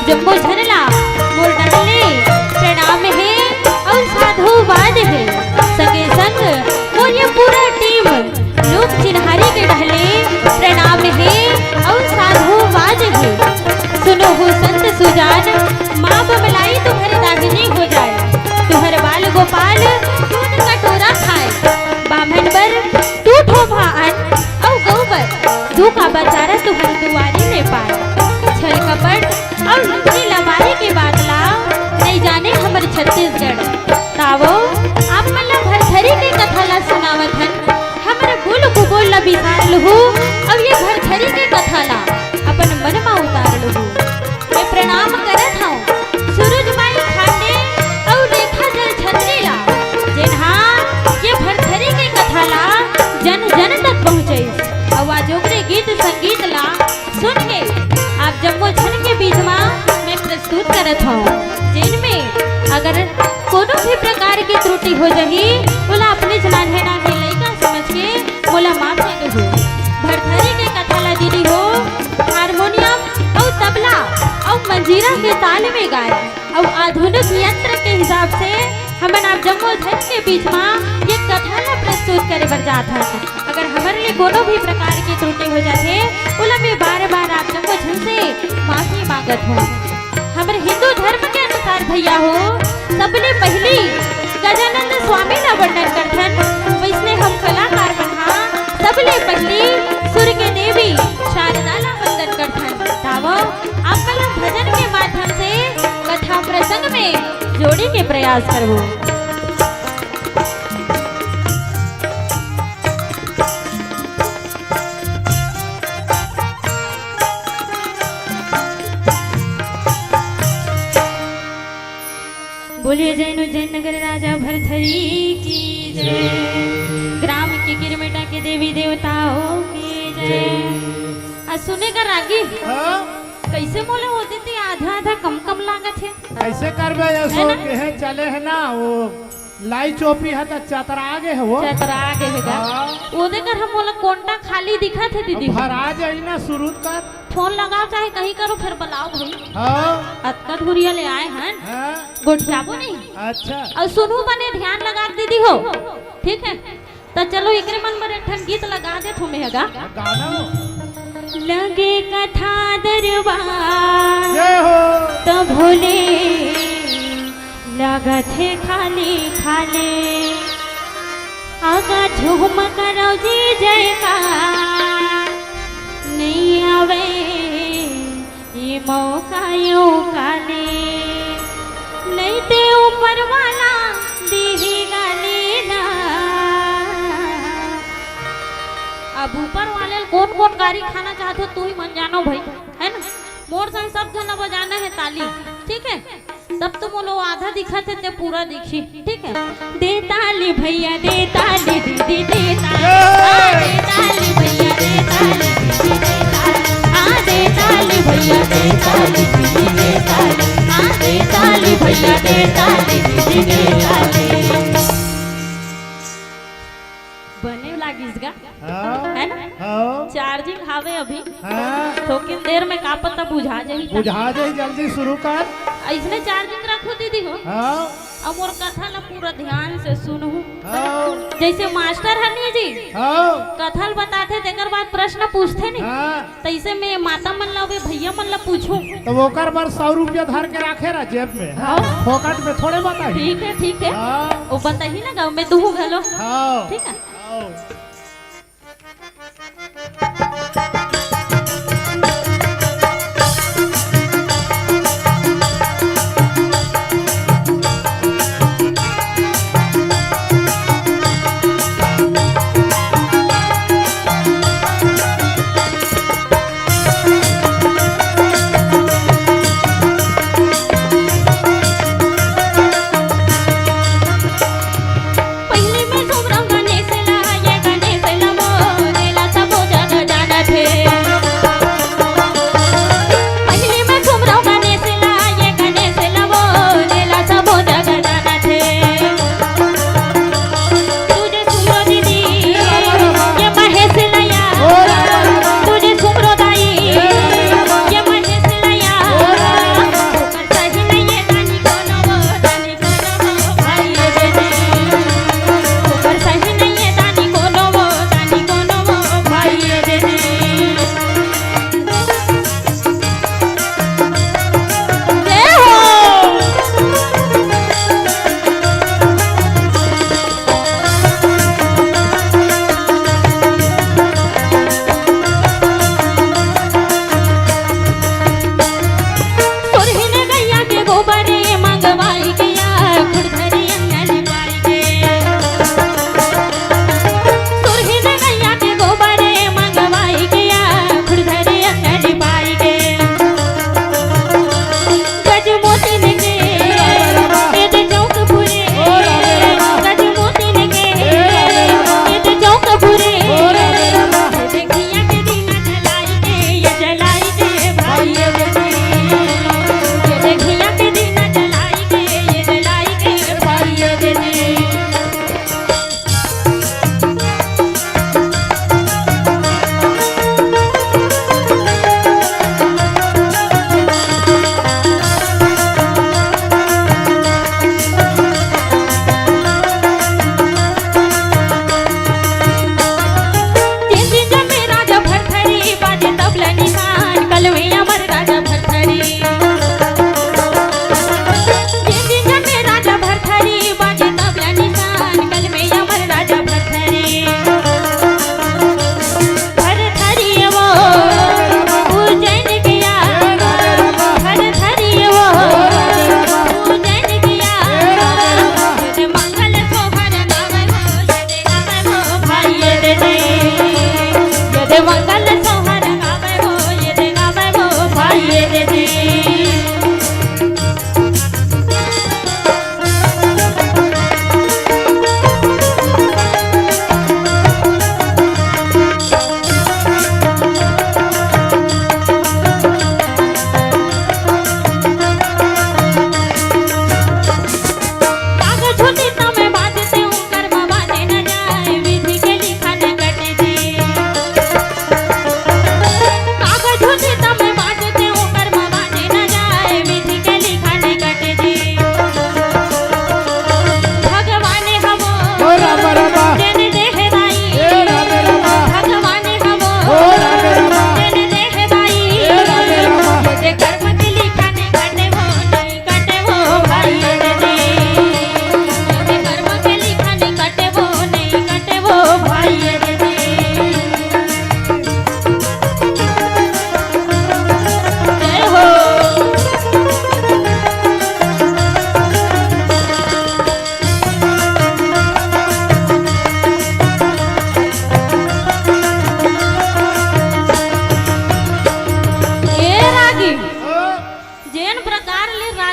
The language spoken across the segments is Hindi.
जम्मू झरला मोर डाले प्रणाम है और साधुवाद है संगे संग मोर ये पूरा टीम लोग चिन्हारी के ढहले प्रणाम है और साधुवाद है। सुनो हो संत सुजान माँ बमलाई तुम्हारे दाहिनी हो जाए, तुम्हारे बाल गोपाल दूध कटोरा खाए, बामन पर टूटो भान और गौबर दू का बचारा तुम्हारे दुआरी में पाए। छल कपट और लुच्ची लबारी के बादला नहीं जाने हमारे छत्तीसगढ़ तावो आप मल्ला भरथरी के कथा ला सुनावत हन हमारे बोल को बोल ला बिसार लहू अब ये भरथरी के कथा ला अपन मन में उतार लहू। मैं प्रणाम करत हूँ सूरज माई खाने और रेखा जल छतरी ला जिन्हा ये भरथरी के कथा ला जन जन तक पहुँचे आवाजों के गीत संगीत ला सुन के आप जम्मू झन के बीच में मैं प्रस्तुत करत हूँ जिनमें अगर कोनो भी प्रकार की त्रुटि हो जाही बोला अपने जलान है ना के लइका समझ के बोला माफ कर दो। भरथरी के कथा ला दीदी हो हारमोनियम और तबला और मंजीरा के ताल में गाए और आधुनिक यंत्र के हिसाब से हमन आप जम्मू झन के बीच में ये कथा ला प्रस्तुत करे बर जात है। अगर हमारे लिए कोनो भी प्रकार की त्रुटि हो जाते बोला मैं बार बार आप जम्मू झन से माफी मांगत हूँ। हमारे हिंदू धर्म के अनुसार भैया हो सबले पहली गजानंद स्वामी ला वर्णन करथन वैसने हम कलाकार बना सबले पहली सूर्य के देवी शारदा ला वंदन करथन। तावो आप कल भजन के माध्यम से कथा प्रसंग में जोड़ने के प्रयास करबो। बोलिए जैनो जयनगर राजा भरथरी की जय, ग्राम की गिरमेटा के देवी देवताओं की जय। सुने का रागी कैसे मोले होते थे आधा आधा कम कम लागत है कैसे करबे ऐसो के है चले है ना वो लाई चोपी है तो चतरा आगे है वो चतरा आगे है वो देकर हम बोला कोंटा खाली दिखा थे दीदी भरा जाई ना शुरू कर फोन लगाओ चाहे कहीं करो फिर बुलाओ भाई। हां अतका धुरिया ले आए हैं हां गोठियाबो नहीं अच्छा और सुनू बने ध्यान लगा दीदी हो ठीक है तो चलो एकरे मन में एक ठन गीत लगा दे तुम्हें हगा गाना लगे कथा दरबार जय हो तो भोले लगत है खाली खाले आगा झूम करो जी जयकार नहीं आवे ये मौका यूं काले नहीं ते ऊपर वाला देगा लेना। अब ऊपर वाले कौन कौन गाड़ी खाना चाहते हो तू ही मन जानो भाई है ना। मोर संग सब जन बजाना है ताली ठीक है तब तुम लोग आधा दिखा थे पूरा दिखी ठीक है। दे ताली भैया दे ताली दीदी दे ताली भैया दे ताली दीदी दे ताली दे ताली भैया दे ताली दीदी दे ताली दे ताली भैया दे ताली दीदी दे ताली। बने लागिस गा है ना चार्जिंग हावे अभी तो किन देर में का पता बुझा जाई जल्दी शुरू कर ऐसने चार्जिंग रखो दीदी हो अब मोर कथा ला पूरा ध्यान से सुनू जैसे मास्टर हनी जी कथा बताते तेकर बाद प्रश्न पूछते नहीं तैसे मैं माता मन ला भैया मन ला पूछूं तो वो कर बार 100 रुपया धर के रखे ना जेब में फोकट में थोड़े बताई ठीक है वो बताही ना गाँव में तू घलो ठीक है।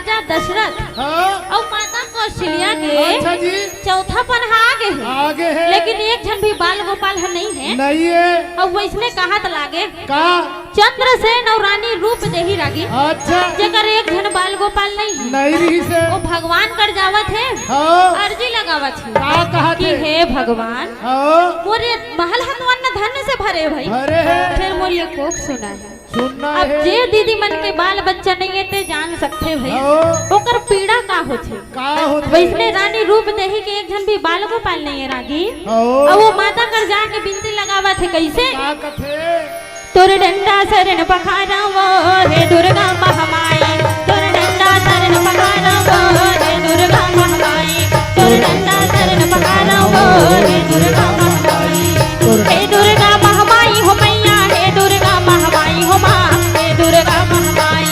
राजा दशरथ हाँ और माता कौशल्या के अच्छा जी चौथा पन्हा आगे है, आगे है लेकिन एक जन भी बाल गोपाल है नहीं है। नहीं है और वैसने कहा तो लागे का चंद्रसेन और रानी रूप देही रागी अच्छा जेकर एक जन बाल गोपाल नहीं है, नहीं रही से वो भगवान कर जावत है, हाँ अर्जी लगावत है का कहा कि थे हे भगवान हाँ मोरे महल हतवन धन से भरे भाई। अरे है फिर मोर ये कोक सुना है, सुनना अब है जे दीदी मन के बाल बच्चा नहीं है ते जान सकते भाई हाँ ओकर पीड़ा का होथे। का होते वैसने रानी रूप देही के एक जन भी बाल गोपाल नहीं है रागी, हाँ और वो माता कर जाके बिनती लगावत है कैसे का कथे तोर डंडा शरण पखारा वो हे दुर्गा महामाई, तोर डंडा शरण पखारा वो हे दुर्गा महामाई, तोर डंडा शरण पखारा वो हे दुर्गा महामाई, हे दुर्गा महामाई हो मैया, हे दुर्गा महामाई हो माँ, हे दुर्गा महामाई,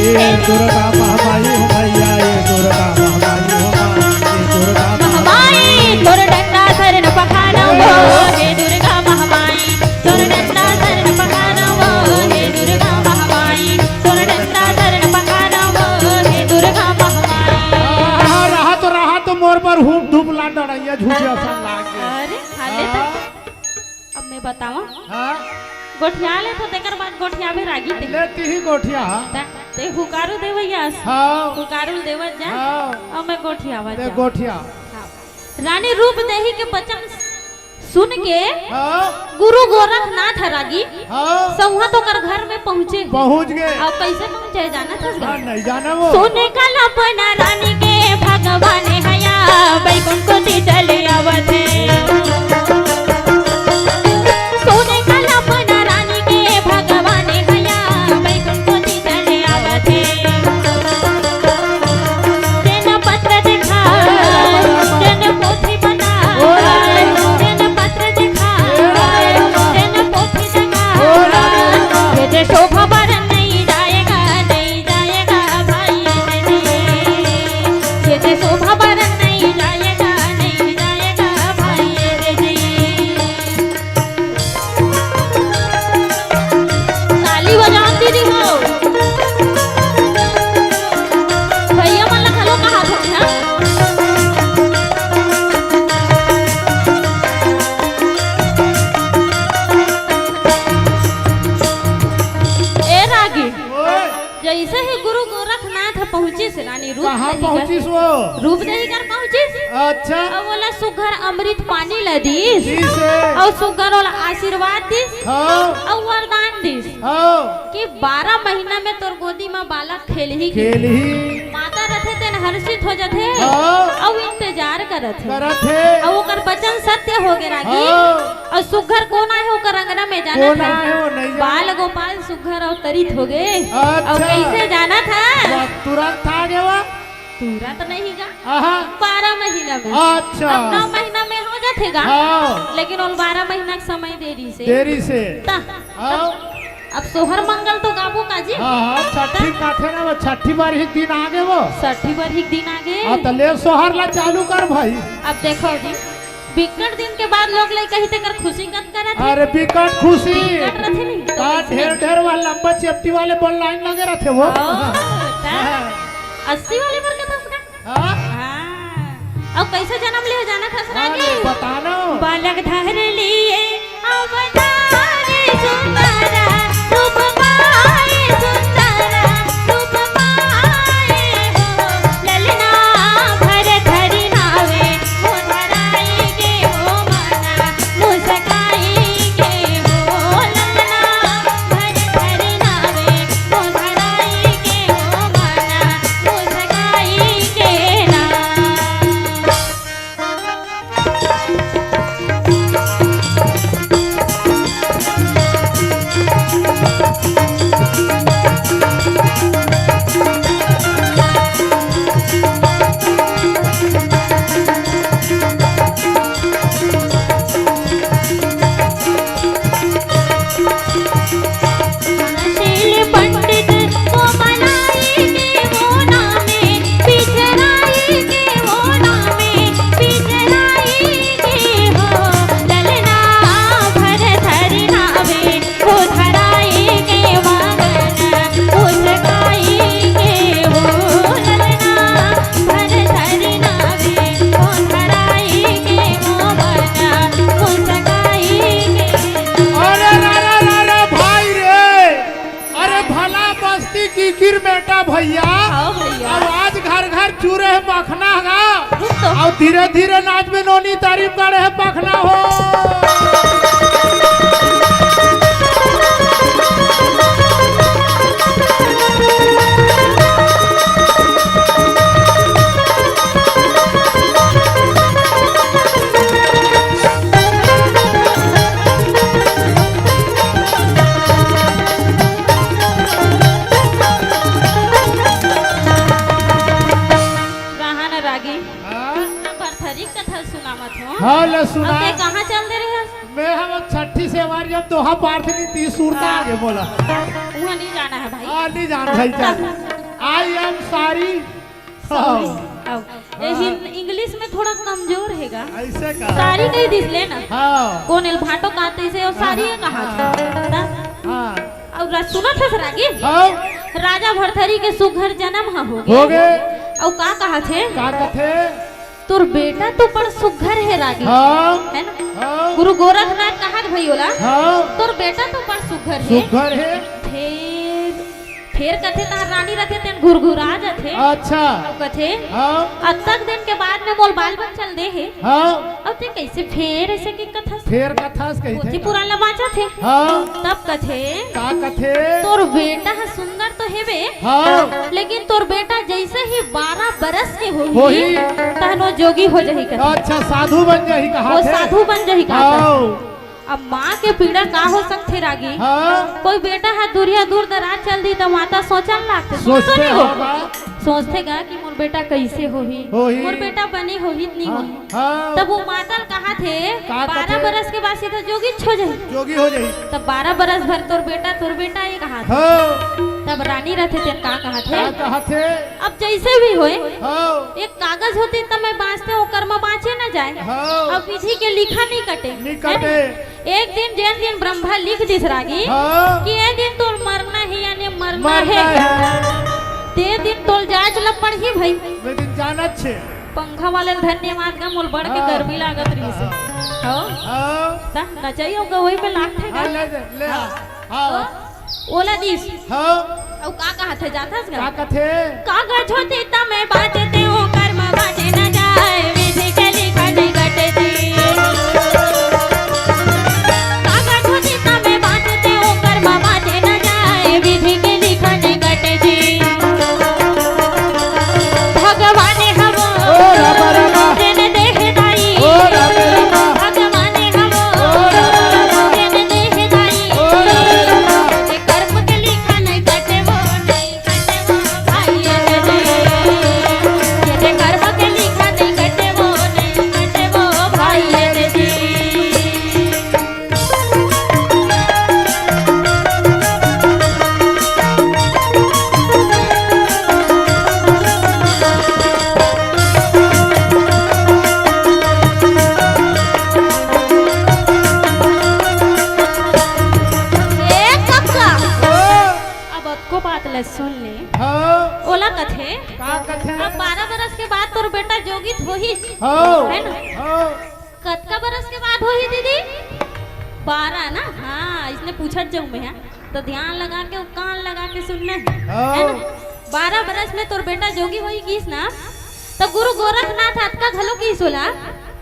ये दुर्गा महामाई हो भैया ये दुर्गा महामाई हो माँ ये दुर्गा महामाई, तोर डंडा शरण पखारा वो हे दुर्गा महामाई, तोर डंडा शरण पखारा वो हे दुर्गा महामाई, तोर डंडा शरण पखारा वो हे दुर्गा महामाई। रहा तो मोर पर हुप धूप ला डरैया झूठे असन लाग गए अरे हाले तक अब मैं बतावा हाँ गोठिया ले तो तेकर बाद गोठिया भी रागी ते लेती ही गोठिया ते हुकारू देवैया हाँ हुकारू देवत जा हाँ और मैं गोठिया आवाज ले गोठिया रानी रूप देही के वचन सुन के हाँ गुरु गोरखनाथ रागी हाँ सौहा तो कर घर में पहुँचे। पहुँच गए अब कैसे पहुँचे जाना था हाँ नहीं जाना वो सोने का लपना रानी के भगवान हया बैकुंठ को चले आवते, सोने का लपना रानी के भगवान हया बैकुंठ को चले आवते, तेन पत्र देखा तेन पोथी बना तेन पत्र देखा तेन पोथी देखा ये शोभा बरन नहीं जाएगा नहीं जाएगा भाई ये शोभा बरन नहीं जाएगा नहीं जाएगा भाई ताली बजाओ दीदी हो भैया मन खलो कहा था ए रागी ओए जैसे ही गुरु गोरखनाथ पहुंचे से रानी रूप कहाँ देही कर- पहुँचिस वो रूप देही कर पहुंचे अच्छा और बोला सुघर अमृत पानी ला दीस जी से और सुघर वाला आशीर्वाद दीस हाँ और वरदान दीस हाँ कि 12 महीना में तोर गोदी में बालक खेल ही खेल ही माता रथे तेन हर्षित हो जाते हाँ और इंतजार करत है करत है और ओकर वचन सत्य हो गए रागी हाँ और सुघर कोना है ओकर अंगना में जाना कोना था है वो नहीं जाना। बाल गोपाल सुघर और तरित हो गए अच्छा। और कैसे जाना था बस तुरंत आ गया वो तुरंत नहीं गा आहा 12 महीना में अच्छा अब 9 महीना में हो जातेगा हाँ लेकिन और 12 महीना का समय देरी से देरी से ता, हाँ अब सोहर मंगल तो गाबो काजी हाँ हाँ छठी काथे ना वो छठी बार ही दिन आ गए वो 60 बार ही दिन आगे हाँ तो ले सोहर ला चालू कर भाई अब देखो जी बिकट दिन के बाद लोग ले कहीं ते कर खुशी कत करत है अरे बिकट खुशी बिकट रथे नहीं तो का कैसे? ढेर ढेर वाला लंबा चेप्टी वाले बॉल लाइन लगे रहते वो ओ, ता, हाँ 80 वाले पर का था उसका हाँ हाँ अब कैसे जन्म ले जाना था हाँ, सरागी बताना बालक धर लिए अवतारे सुंदरा रूप पाए सुंदरा रूप पाए हो ललना भर धरि नावे मोधराई के हो मना मुस्काई के हो ललना भर धरि नावे मोधराई के हो मना मुस्काई के ना शील पंडित को मनाई के वो नामे पिछराई के वो नामे पिछराई के हो ललना भर धरि नावे वो धराई के मगन मुस्काई रानी की किर बेटा भैया हाँ भैया अब आज घर घर चूरे है मखना है रुक तो और धीरे धीरे नाच में नोनी तारीफ करे है पखना हो कहाँ न रागी हाँ? भरथरी कथा सुनावत हो हाँ ले सुना अब ते कहाँ चल दे रहे मैं हम छठी से हमारी जब दोहा पार्थनी 30 सूरता आगे बोला वहाँ नहीं जाना है भाई नहीं जान भाई चल आई एम सॉरी इंग्लिश में थोड़ा कमजोर हैगा ऐसे का सारी कही दिस ले ना हाँ कौन एल भाटो कहते से और सारी है कहा हाँ और सुना था रागी हाँ राजा भरथरी के सुघर जन्म हो हो गए और का कहा थे का कथे तोर बेटा तो पर सुघर है रागी हाँ है ना हाँ गुरु गोरखनाथ कहा भैयोला हाँ तोर बेटा तो पर सुघर है सुघर है फिर कथे तार रानी रथे तेन घुरघुरा जाथे अच्छा अब कथे हाँ अतक दिन के बाद में मोल बाल बन चल दे है हाँ अब ते कैसे फेर ऐसे की कथा फेर कथा से पोथी कही पुराण बाचा थे हाँ तब कथे का कथे तोर बेटा है सुंदर तो हेबे हाँ लेकिन तोर बेटा जैसे ही 12 बरस के होही। होही तहनो जोगी हो जाही कथे अच्छा साधु बन जाही कहा वो थे साधु बन जाही कहा हाँ अब माँ के पीड़ा का हो सकते रागी हाँ कोई बेटा है दूरिया दूर दराज चल दी तो माता सोचन लागते सोचते नहीं होगा सोचते गा कि मोर बेटा कैसे होही होही। मोर बेटा बनी होही नहीं हाँ, होही हाँ तब वो माता कहा थे का 12 कथे? बरस के बाद सीधा जोगी छो जाही जोगी हो जाही तब 12 बरस भर तोर बेटा ये कहा था हाँ तब रानी रहते थे का कहा थे का कहा थे अब जैसे भी होए हाँ एक कागज होती तब मैं बाँचते ओकर में बाँचे न जाए हाँ अब विधि के लिखा नहीं कटे नहीं है कटे ना? एक दिन जैन दिन ब्रह्मा लिख दिस रागी हाँ कि ये दिन तोर मरना है यानी मरना मरना है है ते दिन तोल जाज ल पढ़ी भाई लेकिन जाना छे पंखा वाले धन्यवाद का मोल बढ़ के हाँ। गर्मी लागत रही से हो हाँ ता नचाइयो गवई पे लागथे हाँ का ले हाँ ओला दिस हाँ औ का कहा थे जाथस का गा कथे कागज होती त मैं बाजते हूँ कर्म बाटे न जाए विधि के लिखा नहीं कटती कागज होती त मैं बाजते हूँ कर्म बाटे न जाए विधि के लिखा नहीं कटती भगवान हम ओ रामा रामा तेन देहदाई ओ रामा रामा भगवान हम ओ रामा तेन देहदाई ओ रामा ये कर्म के लिखा नहीं कटे वो भाई ये कर्म के लिखा नहीं कटे वो भाई जी ए कक्का अब को बात ले सुन ले हाँ ओला कथे का कथे अब 12 बरस के बाद तोर बेटा जोगित होही हाँ है ना हाँ कतका बरस के बाद होही दीदी 12 ना हाँ इसने पूछत जाऊं मैं तो ध्यान लगा के कान लगा के सुनना है ना 12 बरस में तोर बेटा जोगी होई किस ना तो गुरु गोरखनाथ अतका घलो की सोला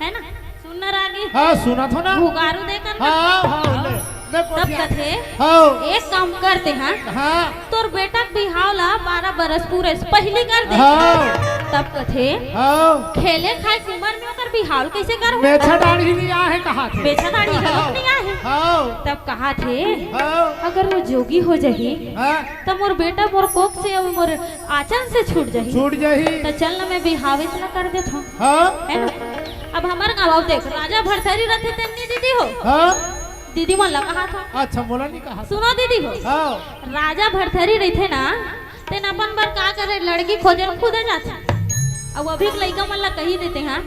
है ना सुनना रागी हाँ सुना था ना भुगारू देकर हाँ हाँ ले मैं तब पोथिया कथे हाँ एक काम करते हैं हाँ तोर बेटा के बिहाव ला 12 बरस पूरे से पहले कर दे हाँ तब कथे हाँ खेले खाए के उम्र में ओकर बिहाव कैसे कर मेछा दाढ़ी नहीं आहे कहा थे बेचा दाढ़ी गलत नहीं आहे हाँ तब कहा थे हाँ अगर वो जोगी हो जाही हाँ तब मोर बेटा मोर कोख से और मोर आंचल से छूट जाही छूट जाही तो चल ना मैं बिहावे से ना कर देत हूँ हाँ है ना अब हमार गाँव देख राजा भरथरी रहते तेमनी दीदी हो हाँ दीदी मन कहा था अच्छा मोला नहीं कहा सुनो दीदी हो हाँ राजा भरथरी रहते ना तेन अपन बार का करे लड़की खोजन खुदे जाते अब अभी लड़का मन ला कही देते हैं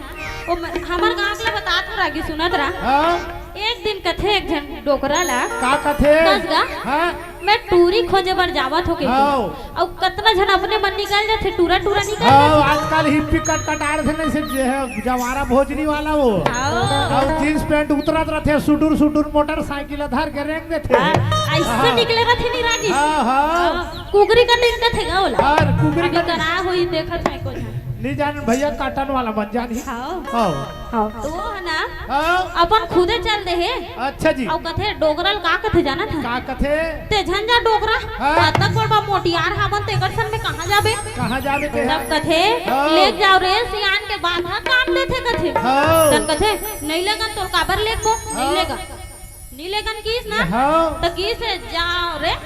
वो हमार गाँव के बता तो रागी सुनत रहा हाँ एक दिन कथे एक जन डोकरा ला का कथे कस गा हाँ मैं टूरी खोजे बर जावत हो के हाओ। और कितना जन अपने मन निकाल जाते टूरा टूरा निकाल हाँ जाते आजकल हिप्पी कट कटार थे नहीं सिर्फ है जवारा भोजनी वाला वो आओ और जींस पैंट उतरत रहते सुडुर सुडुर मोटरसाइकिल धर के रेंग देते ऐसे निकले रहते नहीं रागी हाँ हाँ कुकरी का दिन का थे गावला और कुकरी अभी का करा हुई देखत है को नहीं जान भैया काटन वाला बन जानी हां हाँ हां तो है ना हाँ अपन खुदे चल दे है अच्छा जी और कथे डोगरल का कथे जाना था का कथे ते झंझा डोगरा हाँ। तक बड़बा मोटियार हावन ते करसन में कहां जाबे कहाँ जावे के तब कथे हाँ। ले जाओ रे सियान के बाद हां काम देथे कथे हाँ तन कथे नहीं लेगन तो काबर लेको नहीं लेगा नहीं लेगन किस ना हाँ तो किस जाओ रे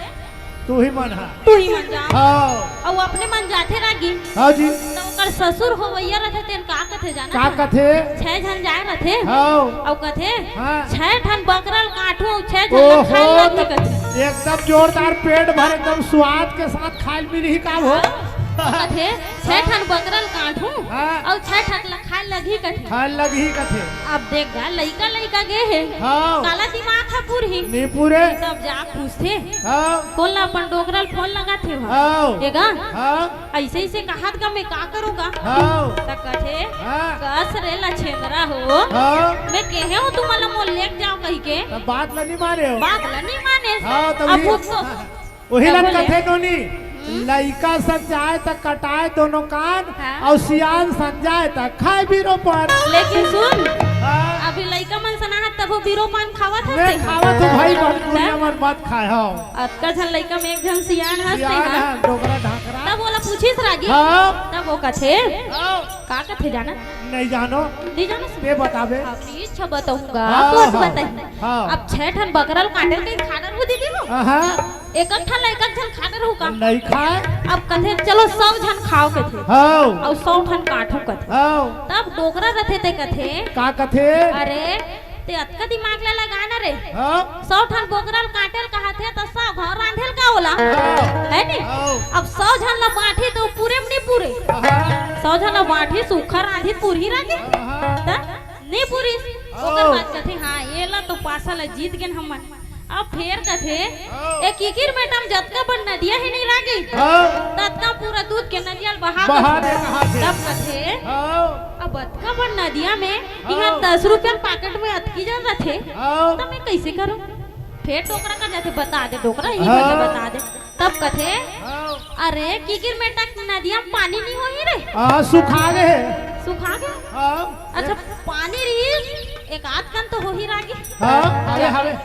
तू ही मन हा तू ही मन जा हाँ और अपने मन जाथे रागी हाँ जी तो ओकर ससुर होवैया रहथे तेन का कथे जाना का था? कथे छह जन जाए रहथे हाँ और कथे हाँ। छह ठन बकरल काटू और छह जन ला खाए ओहो लगी कथे एकदम जोरदार पेट भर एकदम स्वाद के साथ खाइल मिली का हो कथे छह ठन बकरल काटू हाँ। और छह ठन ला खाए लगी कथे खाइल लगी कथे अब देख गा लइका लइका गे है हाँ काला दिमाग है पूरी नहीं पूरे तब जा पूछते हाँ कौन ला अपन डोगरल फोन लगाथे वहाँ हाँ एगा हाँ ऐसे ऐसे कहात का मैं का करूँगा हाँ तब कथे हाँ कस रे लछेंदरा हो हाँ मैं कहे हूँ तुम्हारा मोल लेक जाओ कहीं के तब बात ला नहीं मारे हो बात ला नहीं माने हाँ तब अब ये- तो वही क्या लग बोले? कथे नोनी लइका सज जाए तक कटाए दोनों कान हाँ। और सियान सज जाए तक खाए बीरो पर लेकिन सुन हाँ, अभी लइका मन सना है तब वो बीरो पान खावत मैं हंसते खावा तो भाई दुनिया में मत खाए हो अक्कर झन लइका में एक झन सियान हंसते सियान हैं है डोगरा ढाकरा तब बोला पूछिस रागी हाँ तब वो कथे हाँ, का कथे जाना नहीं जानो नहीं जाना सुन ये बतावे अपनी इच्छा बताऊंगा हाँ, कुछ हाँ, बताई हाँ। अब छह ठन बकरल काटल के खाडर हो दीदी हो हाँ एक ठन लइका झन खाडर हो का नहीं खाए अब कथे चलो 100 झन खाओ कथे हाँ और 100 ठन काटो कथे हाँ तब डोकरा रथे ते कथे का कथे अरे ते अतका दिमाग ला लगाना रे हाँ 100 ठन बोकरल काटल कहथे त 100 घर रांधेल का होला है नी हाँ। अब 100 झन ला बांटे तो पूरे में नहीं पूरे हाँ 100 झन ला बांटे सूखा रांधी पूरी रागे हाँ। त नहीं पूरी ओकर बात कथे हां ये ला तो पासा ला जीत गेन हमन अब फेर कथे एक किकिर बेटम जतका बन नदिया ही नहीं लागी हाँ ततका पूरा दूध के नदिया बहा बहा दे कहाँ से तब कथे हाँ अब अतका बन नदिया में यहाँ 10 रुपया पैकेट में अतकी जन रथे हाँ तब मैं कैसे करूं फिर टोकरा का जाते बता दे टोकरा यही हाँ। बता बता दे तब कथे हाँ अरे किकिर में तक नदिया में पानी नहीं हो ही रे हाँ सुखा गए सुखा गया हाँ अच्छा पानी रही एक आध कन तो हो ही रागी हाँ हवे हवे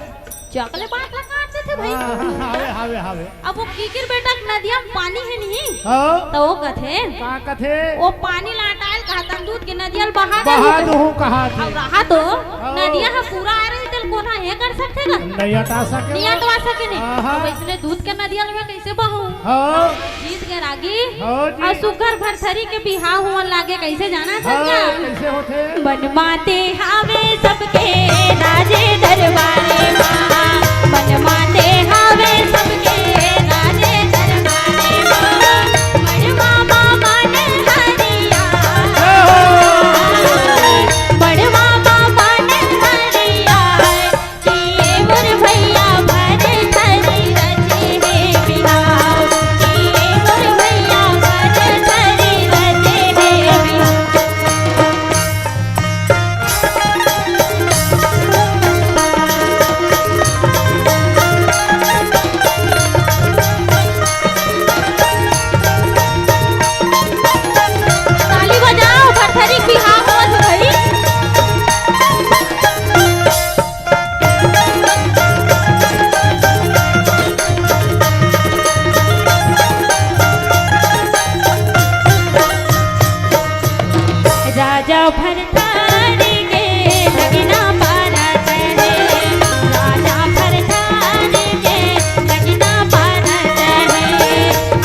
चकले बात काट देते भाई हवे हवे हवे अब वो किकिर बेटा नदिया में पानी है नहीं हाँ तो वो कथे का कथे वो पानी लाटाइल कहता दूध के नदिया में बहा बहा दे दूँ कहा अब थी रहा तो नदिया है पूरा आ रही तल कोना ये कर सकते ना नहीं हटा सके नहीं हटवा सके नहीं आहा। अब इसने दूध के नदिया में कैसे बहू हाँ जीत गए रागी हाँ जी। और सुगर भरथरी के बिहाव हुआ लागे कैसे जाना हाँ समझा कैसे होते बनवाते हावे सबके राजे दरबारे माँ बनवाते हावे सबके राजे दरबारे माँ बड़वा बाबा ने हरिया बड़वा बाबा ने हरिया किए मोर भैया भरे थरी रचे हे बिहाव किए मोर भैया भरे थरी रचे हे बिहाव ताली बजाओ भरथरी बिहाव होत भई राजा भरथरी के लगना पारा चढ़े राजा भरथरी के लगना पारा चढ़े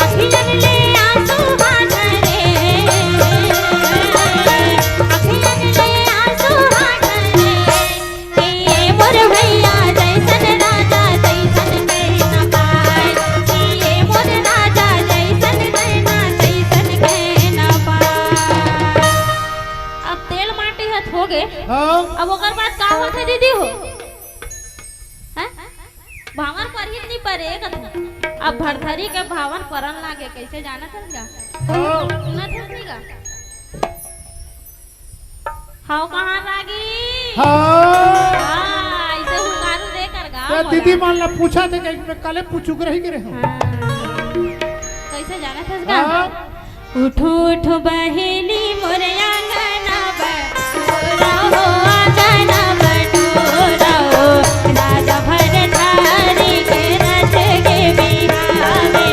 अखिलन ले आंसू हाथरे अखिलन ले आंसू हाथरे किए मोर भैया जैसन राजा तैसन कहना पाए किए मोर राजा जैसन कहना तैसन कहना पाए अब तेल माटी हथ हो गए हाँ अब ओकर बाद का होत है दीदी हो अब भरथरी के भावन परन लागे कैसे जाना चलगा हाँ सुना चलगा हाउ कहाँ लागी हाँ ऐसे हुंगारू दे कर गा तो दीदी मान ला पूछा थे कि कल पूछू रही गिरे हो कैसे जाना चलगा हाँ उठो उठो बहेली मोरे आंगना बटोरा हो आंगना बटोरा हो राजा भरथरी के रथ के बिहावे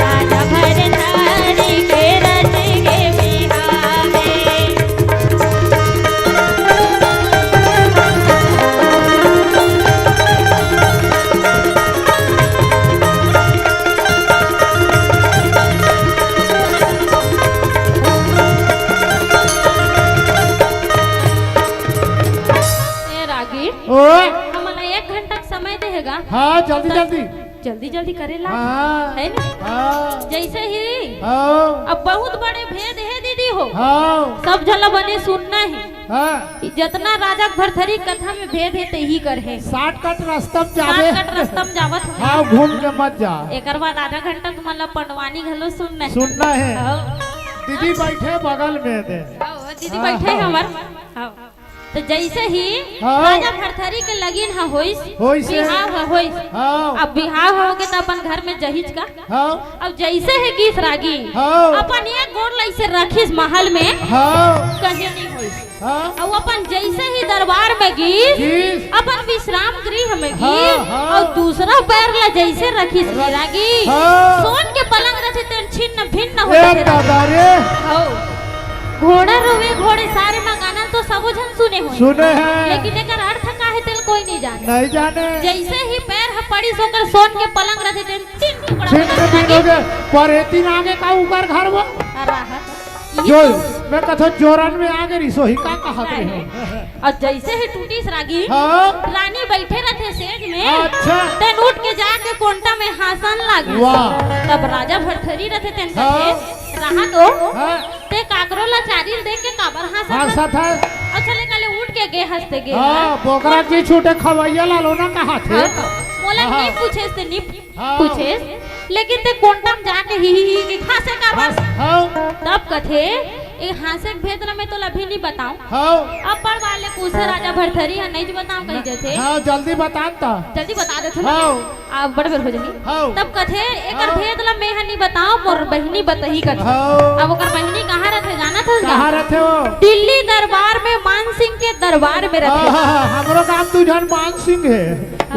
राजा भरथरी के रथ के बिहावे ए रागी ओए हमला 1 घंटा का समय देगा हाँ जल्दी जल्दी जल्दी जल्दी करेला हाँ है ना हाँ जैसे ही हाँ अब बहुत बड़े भेद है दीदी हो हाँ सब झला बने सुनना है हाँ जितना राजा भरथरी कथा में भेद है ते ही कर है शॉर्टकट रास्ता में जावे शॉर्टकट रास्ता में जावत हो हाँ घूम के मत जा एकर बाद आधा घंटा तुम्हारा पंडवानी घलो सुनना है सुनना है हाँ, दीदी बैठे बगल में दे हाँ, दीदी बैठे हैं हमार हाँ। तो जैसे ही हाँ। राजा भरथरी के लगीन है होइस होइस है। बिहाव है होइस हाँ अब बिहाव होगे तो अपन घर में जहिज का हाँ अब जैसे है गीत रागी हाँ। अपन एक गोड़ लैसे रखिस महल में हाँ कहीं नहीं होइस हाँ अब अपन जैसे ही दरबार में गीत गीत। अपन विश्राम गृह में हाँ, गीत हाँ। और दूसरा पैर ला जैसे रखिस रागी हाँ। सोन के पलंग रखे तेन छिन्न भिन्न हो एक दादा रे घोड़ा रोवे घोड़े सारे में गाना तो सब जन सुने हो सुने हैं लेकिन एकर अर्थ का है तेल कोई नहीं जाने नहीं जाने जैसे ही पैर ह पड़ी सोकर सोन के पलंग रखे तेन तीन टुकड़ा छिन्न भिन्न हो गए पर एती आगे का ऊपर घर वो राहत जो मैं कथो जोरन में आगे रिसो ही का कहत रहे हो और जैसे ही टूटी रागी हाँ रानी बैठे रहते सेज में अच्छा तेन उठ के जाके कोंटा में हासन लागी वाह तब राजा भरथरी रहते तेन हाँ। कहे रहा तो हाँ ते काकरो ला चारिल देख के काबर हाँ हासन साथ है अच्छा ले काले उठ के गे हंसते गे हाँ बोकरा की छूटे खवैया लालो ना कहा थे मोला हाँ। नहीं पूछे से नहीं हाँ। पूछे लेकिन ते कोंटा में जाके ही के खासे काबर हाँ तब कथे एक हासे भेद ना मैं तो अभी नहीं बताऊं हाँ अब पर वाले पूछे राजा भरथरी है नहीं बताऊं कहीं जैसे हाँ जल्दी बता ता जल्दी बता दे थोड़ा हाँ आप बड़े बड़े हो जाएंगे हाँ तब कथे एकर हाँ। भेद ला मैं नहीं बताऊं मोर बहनी बताही कथे हाँ अब ओकर बहनी कहाँ रहते जाना था कहाँ रहते हो दिल्ली दरबार में मान सिंह के दरबार में रहते हाँ, हमरो काम तू जान मान सिंह है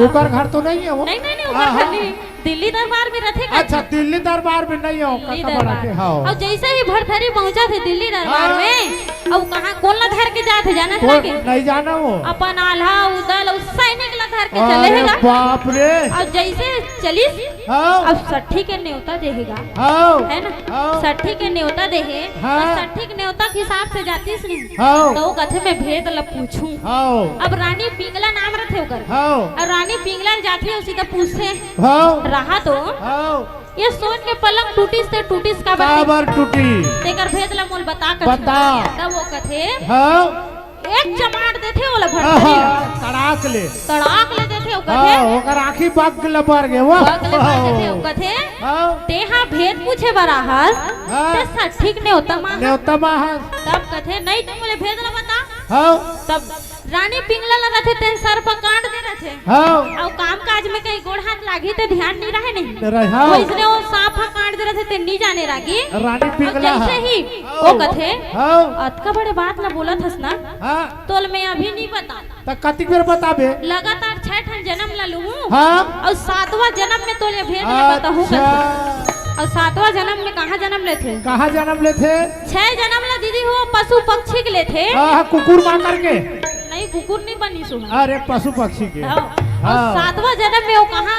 ऊपर घर तो नहीं है वो नहीं नहीं नहीं हाँ, ऊपर हाँ। नहीं दिल्ली दरबार में रहते का अच्छा दिल्ली दरबार में नहीं हो दिल्ली कहाँ बड़ा के दरबार हाँ और जैसे ही भरथरी पहुंचा थे दिल्ली दरबार हाँ। में अब कहाँ कौन ला धर के जाते जाना था कोई के नहीं जाना वो अपन आल्हा उदल और सैनिक ला धर के चले अरे हैगा बाप रे और जैसे चलिस हाँ अब सट्ठी के न्योता देगा हाँ है ना हाँ। सट्ठी के न्योता देहे हाँ। तो सट्ठी के न्योता के हिसाब से जातीस नहीं हाँ। तो वो कथे में भेद ला पूछूं हाँ अब रानी पिंगला नाम रखे ओकर हाँ और रानी पिंगला जाती उसी का पूछते हाँ रहा तो हाँ ये सोन के पलंग टूटिस ते टूटिस का काबर टूटी तेकर भेद ला मोल बता कर बता। तब वो कथे हाँ एक चमाट देथे ओला भरथरी ला तड़ाक ले तड़ाक ले देथे ओ हाँ कथे ओकर आँखी बाग के लपर गए वो बगले पर देथे ओ कथे हाँ तेहा भेद पूछे बरा हस हाँ। ते सठीक ने होता मा न्योता महान तब कथे नहीं तुम बोले भेद ला बता हाँ तब रानी पिंगला ला रथे ते सर पर काट दे रथे हाँ और काम काज में कहीं गोड़ हाथ लागी तो ध्यान नहीं रहे नहीं तेरा हाँ वो इसने वो सांप काट दे रहे थे ते नहीं जाने रागी रानी और पिघला जैसे ही वो कथे हाँ अतका बड़े बात ला बोला थस ना हाँ तोल मैं अभी नहीं बता तो कतिक बेर बताबे लगातार 6 ठन जन्म ला लूं हाँ और 7वां जन्म में तोले भेद ला बताऊं अच्छा और 7वां जन्म में कहाँ जन्म लेते कहाँ जन्म लेते 6 जन्म ला दीदी हो पशु पक्षी के लेते हाँ कुकुर मार करके नहीं कुकुर नहीं बनी सुहा अरे पशु पक्षी के और 7वां जन्म में वो कहाँ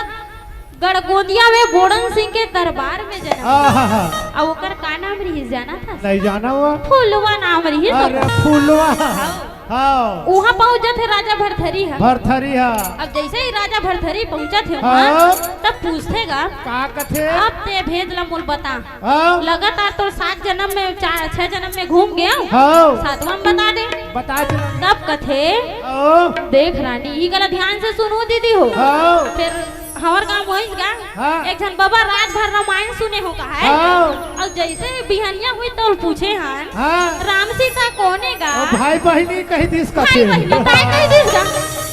गड़गोदिया में बोड़न सिंह के दरबार में जन्म हाँ अब ओकर का नाम रही जाना था नहीं जाना हुआ फुलवा नाम रही अरे फूलवा हाँ वहाँ पहुँचा थे राजा भरथरी है भरथरी है अब जैसे ही राजा भरथरी पहुँचा थे हाँ। वहाँ तब पूछतेगा का कथे अब ते भेद ला मोल बता हाँ लगातार तो 7 जन्म में 6 जन्म में घूम गया हाँ 7वां में बता दे बता चला तब कथे हाँ देख रानी ये गला ध्यान से सुनो दीदी हो हाँ फिर हमार गांव भइस गा हाँ। एक जन बाबा रात भर रामायण सुने हो का है हाँ। और जैसे बिहनिया हुई तो पूछे हन हाँ। राम सीता कोने गा और भाई बहनी कहीं दिस भाई कथे बहनी ताय कही दिस गा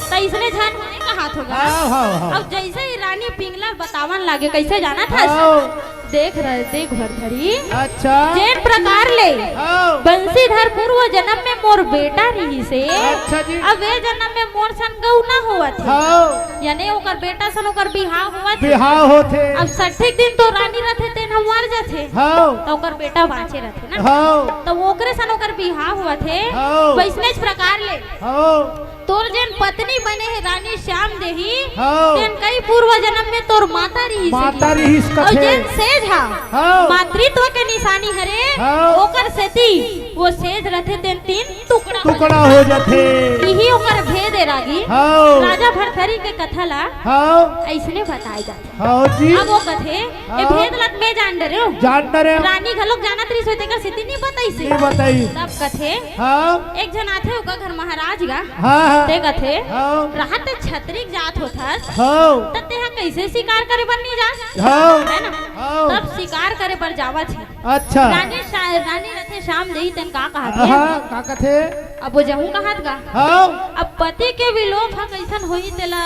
तो इसने जन होने का हाथ होगा हाँ हाँ हाँ अब जैसे ही रानी पिंगला बतावन लागे कैसे जाना था हाँ। देख रहे देख भरथरी अच्छा जेन प्रकार ले हाँ। बंसीधर पूर्व जन्म में मोर बेटा रही से अच्छा जी। अब वे जन्म में मोर सन गौ ना हुआ थे हाँ। यानी ओकर बेटा सन ओकर बिहाव हुआ थे बिहाव होते अब 60 दिन तो रानी रथे तेन हम मर जाथे हाँ। तो ओकर बेटा बाँचे रथे ना हाँ। तो ओकरे सन ओकर बिहाव हुआ थे हाँ। वैसने इस प्रकार ले हाँ। तोर जेन पत्नी बने है रानी श्याम देही हाँ। तेन कई पूर्व जन्म में तोर माता रही माता रही इस और कथे जेन सेज हा हाँ। मातृत्व के निशानी हरे हाँ। ओकर सेती वो सेज रथे तेन तीन टुकड़ा टुकड़ा हो जाते यही ओकर भेद है रागी हाँ। राजा भरथरी के कथा ला हाँ। ऐसने बताए जाते हाँ जी अब वो कथे हाँ। ए भेद लत में जान डरे हो जान डरे रानी घलोक जानत रही सोते कर स्थिति नहीं बताई से नहीं बताई तब कथे हाँ। एक जन आथे ओका घर महाराज गा हाँ हाँ ते कथे हाँ। राहत छतरिक जात होथस हाँ। तब तेहा कैसे शिकार करे बर नहीं जा हाँ। है ना हाँ। तब शिकार करे पर जावा छे अच्छा रानी रथे शाम देही तन का कहत है हाँ का कथे अब वो जहू कहत गा हाँ। अब पति के विलोप ह कैसन होई तेला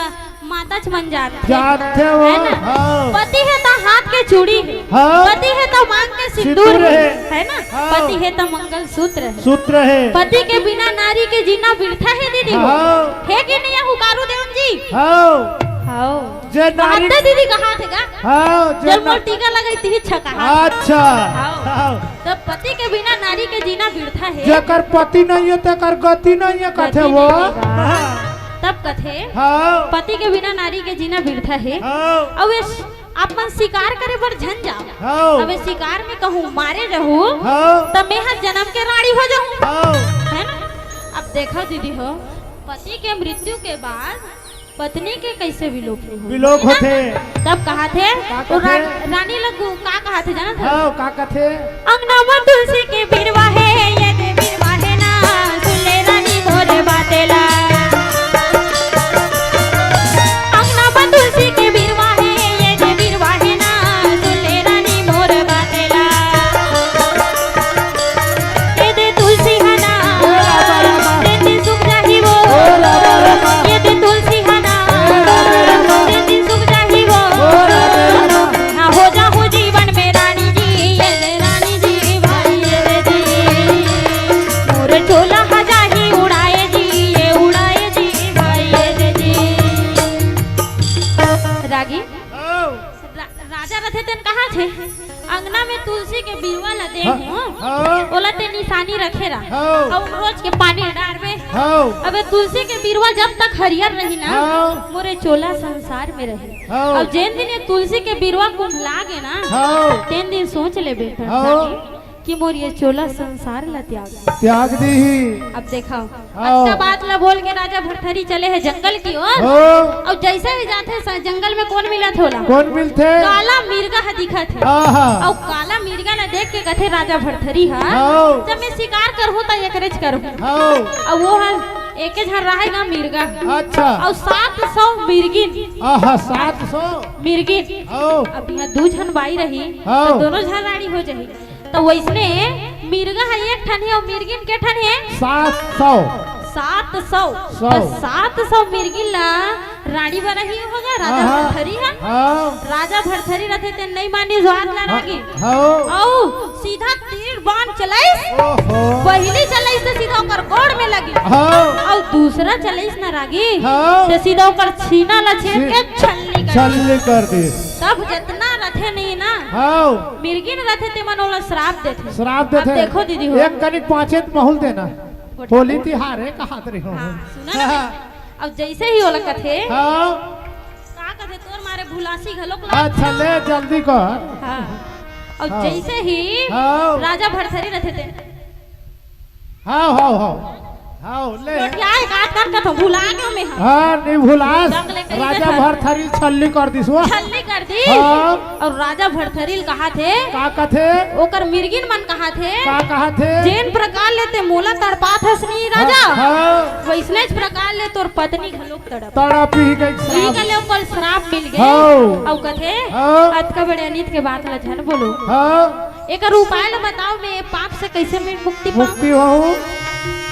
माता मन जानते जानते हो है ना हाँ। पति है तो हाथ के चूड़ी है हाँ। पति है तो मांग के सिंदूर सिंदूर है ना हाँ। पति है तो मंगल सूत्र है सूत्र है पति के बिना नारी के जीना व्यर्थ है दीदी हो हाँ। है कि नहीं हुकारू देवन जी हाँ। हाँ जे नारी कहते दीदी कहा थे गा हाँ जे जब मोर टीका लगाई थी छका अच्छा हाँ। हाँ। तब पति के बिना नारी के जीना व्यर्थ है जेकर पति नहीं है तेकर गति नहीं है कथे गति वो नहीं है गा। तब कथे हाँ। पति के बिना नारी के जीना व्यर्थ है हाँ। अब अपन शिकार करे पर झन जाओ हाँ। अब शिकार में कहूँ मारे रहूँ हाँ। तब मैं हर जन्म के रानी हो जाऊँ हाँ। है ना अब देखो दीदी हो पति के मृत्यु के बाद पत्नी के कैसे विलोप नहीं हो विलोप होते तब कहा थे का तो कथे? रानी लोग का कहा थे जाना था हाँ का कथे अंगना में तुलसी के बिरवा है ये दे बिरवा है ना सुन ले रानी मोरे बातेला अंगना में तुलसी के बिरवा है ये दे बिरवा है ना सुन ले रानी मोरे बातेला ये दे तुलसी है ना ये दे सुख जाही वो ये दे तुलसी है ना ये दे सुख जाही वो हाँ हो जा हो जीवन में रानी जी ये दे रानी जी भाई ये दे मोर चोला हजाही उड़ाए जी ये उड़ाए जी भाई ये दे जी रागी हाँ। राजा रथे तेन कहाँ थे अंगना में तुलसी के बिरवा लदे हाँ। हो हाँ। ओला ते निशानी रखे रा हाँ। और रोज के पानी डालबे हाँ। अबे तुलसी के बिरवा जब तक हरियर रही ना हाँ। मोरे चोला संसार में रहे हाँ। अब जेन दिन ये तुलसी के बिरवा को लागे ना हाँ। तेन दिन सोच ले बेटा हाँ। कि मोर ये चोला संसार ला त्याग त्याग दी अब देखो हाँ। अच्छा बात ला बोल के राजा भरथरी चले है जंगल की ओर हाँ। और जैसे ही जाते जंगल में कौन मिला थोला कौन मिलते काला मिर्गा हा दिखत है हाँ। और काला मिर्गा ला देख के कथे राजा भरथरी हा हाँ। जब मैं शिकार करहूं तो एकरेज करहूं हाँ। और वो है एके झर रहेगा मिर्गा अच्छा और 700 मिर्गिन आहा 700 मिर्गिन हाँ। अब यहाँ 2 झन बाई रही हाँ। तो दोनों झन रानी हो जाही तो वैसने मिर्गा है एक ठन है और मिर्गिन के ठन है 700 700 सौ। तो 700 मिर्गिन ला रानी बना ही होगा राजा हाँ। भरथरी है हाँ। राजा भरथरी रहते ते नहीं मानी जोहार ला रागी हाँ। औ सीधा तीर बाण चलाइस ओहो पहली चलाइस तो सीधा ओकर गोड़ में लगी हाँ। और दूसरा चलाइस ना रागी हाँ। तो सीधा ओकर छीना ला छेद के छलनी कर छलनी कर दी तब जितना रथे नहीं ना हाँ। मिर्गिन रथे ते मन ओला श्राप देथे श्राप अब देते देखो दीदी हो एक कनिक 5 महल देना होली तिहार है कहा रही हो हाँ, सुना ना अब जैसे ही ओला कथे हाँ। का कथे तोर मारे भुलासी घलोक ला अच्छा ले जल्दी कर हाँ और हाँ। जैसे ही हाँ। राजा भरथरी रथे थे हाँ हाँ हाँ हाँ ले क्या है काट काट का तो भुला गयो में हम हाँ नहीं भुलास जंगले कहीं राजा देखा। भरथरी छल्ली कर दिस वो छलनी कर खातिर हाँ। और राजा भरथरी कहा थे का कथे ओकर मिर्गिन मन कहा थे का कहा थे जेन प्रकार लेते मोला तड़पात हसनी राजा हाँ। वैसने प्रकार ले तोर पत्नी घलोक तड़प तड़प ही गई यही श्राप। गले ओकर श्राप मिल गए हाँ। और कथे हाँ। अतका बड़े अनित के बात ला झन बोलो हाँ। एक उपाय ला बताओ मैं पाप से कैसे मैं मुक्ति पाऊं मुक्ति हो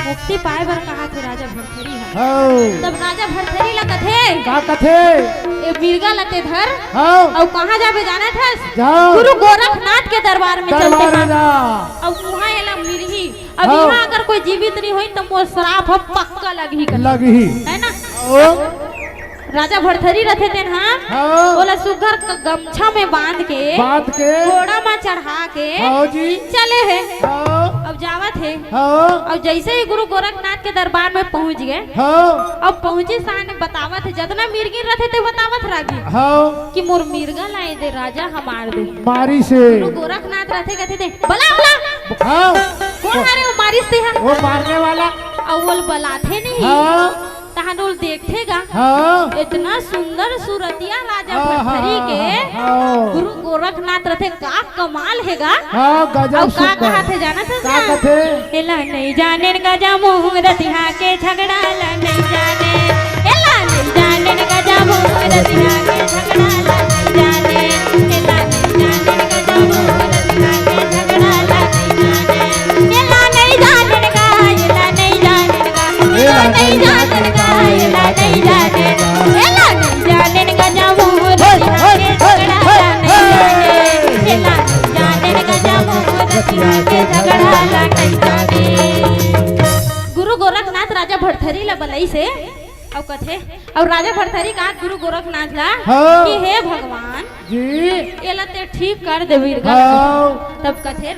मुक्ति पाए बर कहा थे राजा भरथरी है हाँ। तब राजा भरथरी ला कथे का कथे ए मिर्गा लते धर हाँ। और कहाँ जाबे जाना था जाओ गुरु गोरखनाथ के दरबार में चलते दरबार में हैं जा अब वहाँ एला मिर्गी अब हाँ। यहाँ अगर कोई जीवित नहीं हुई तो मोर श्राप अब पक्का लगी कर लगी है ना ओ राजा भरथरी रथे थे हाँ हाँ। बोला सुगर गमछा में बांध के बात के घोड़ा में चढ़ा के हाँ जी चले है हाँ। अब जावत है हाँ। अब जैसे ही गुरु गोरखनाथ के दरबार में पहुंच गए हाँ। अब पहुंचे सामने बतावत है जितना मिर्गी रथे थे बतावत रागी हाँ। कि मोर मिर्गा लाए दे राजा हमार दे मारी से गुरु गोरखनाथ रथे कहते थे बला बला हाँ। कौन हारे वो मारिस थे वो मारने वाला अव्वल बलाथे नहीं हाँ। तहानुल देखेगा हाँ। इतना सुंदर सूरतिया राजा हाँ, भरथरी हाँ, के हाँ। गुरु गोरखनाथ रथे का कमाल हैगा हाँ गजब अब का सुंदर कहा थे जाना था का कथे एला नहीं जाने गजा मुंह रतिहा के झगड़ा ला नहीं जाने एला नहीं जाने गजा मुंह रतिहा के झगड़ा ला नहीं जाने एला नहीं जाने गजा मुंह रतिहा के झगड़ा ला नहीं जाने एला नहीं जाने गा एला नहीं जाने गा एला नहीं जाने गा एला नहीं जाने एला नहीं जाने गजा मुंह रतिहा के झगड़ा ला नहीं जाने एला नहीं जाने गजा मुंह रतिहा के झगड़ा ला नहीं जाने गुरु गोरखनाथ राजा भरथरी ला बलई से अब कथे और राजा भरथरी कहा गुरु गोरखनाथ ला हाँ। कि हे भगवान जी एला ते ठीक कर दे वीरगा हाँ। तब कथे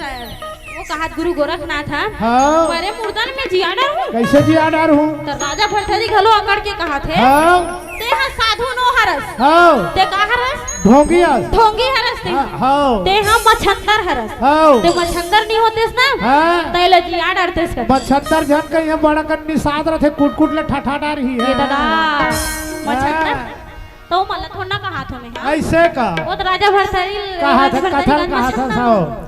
वो कहा गुरु गोरखनाथ हाँ। मरे मुर्दन में जिया डर हूँ कैसे जिया डर हूँ तो राजा भरथरी घलो अकड़ के कहा थे हाँ। ते हा साधु नो हरस हाँ। ते का हरस ढोंगिया ढोंगी हरस ते हाँ। ते हम मछंदर हरस हाँ। ते मछंदर नहीं होतेस ना हाँ। तैला जिया डरतेस कर 75 जन का यहाँ बड़ा कन्नी साथ रहे कुट कुट ले ठठाडा रही ये है दादा मछंदर तो मला थोड़ा ना कहा था मैं ऐसे का वो तो राजा भरथरी कहा था भरथरी कथन का कहा था मछंदर। साओ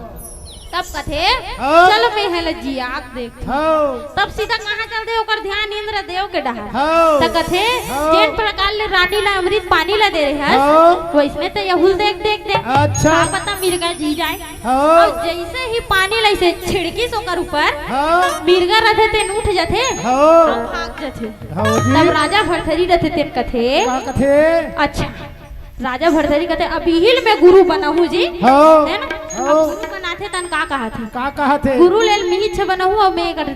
तब कथे हाँ। चल मैं हल जियाक देख हाँ। तब सीधा कहाँ चल दे ओकर ध्यान इंद्र देव के डहा हाँ। त कथे हाँ। जेन प्रकार ले रानी ला अमृत पानी ला दे रहे हाँ। हस तो इसमें तो यहुल देख देख दे अच्छा। का पता मिर्गा जी जाए हाँ। और जैसे ही पानी ला से छिड़की सोकर ऊपर हाँ। मिर्गा रहते ते उठ जाते हाँ। और भाग जाते हाँ जी तब राजा भरथरी रहते ते कथे का कथे अच्छा राजा भरथरी कहते अभी हिल में गुरु बना हूँ जी हाँ। है ना हाँ। अब गुरु बनाते तन का कहा थे का कहा थे गुरु लेल मीछ बना हूँ और मैं एकर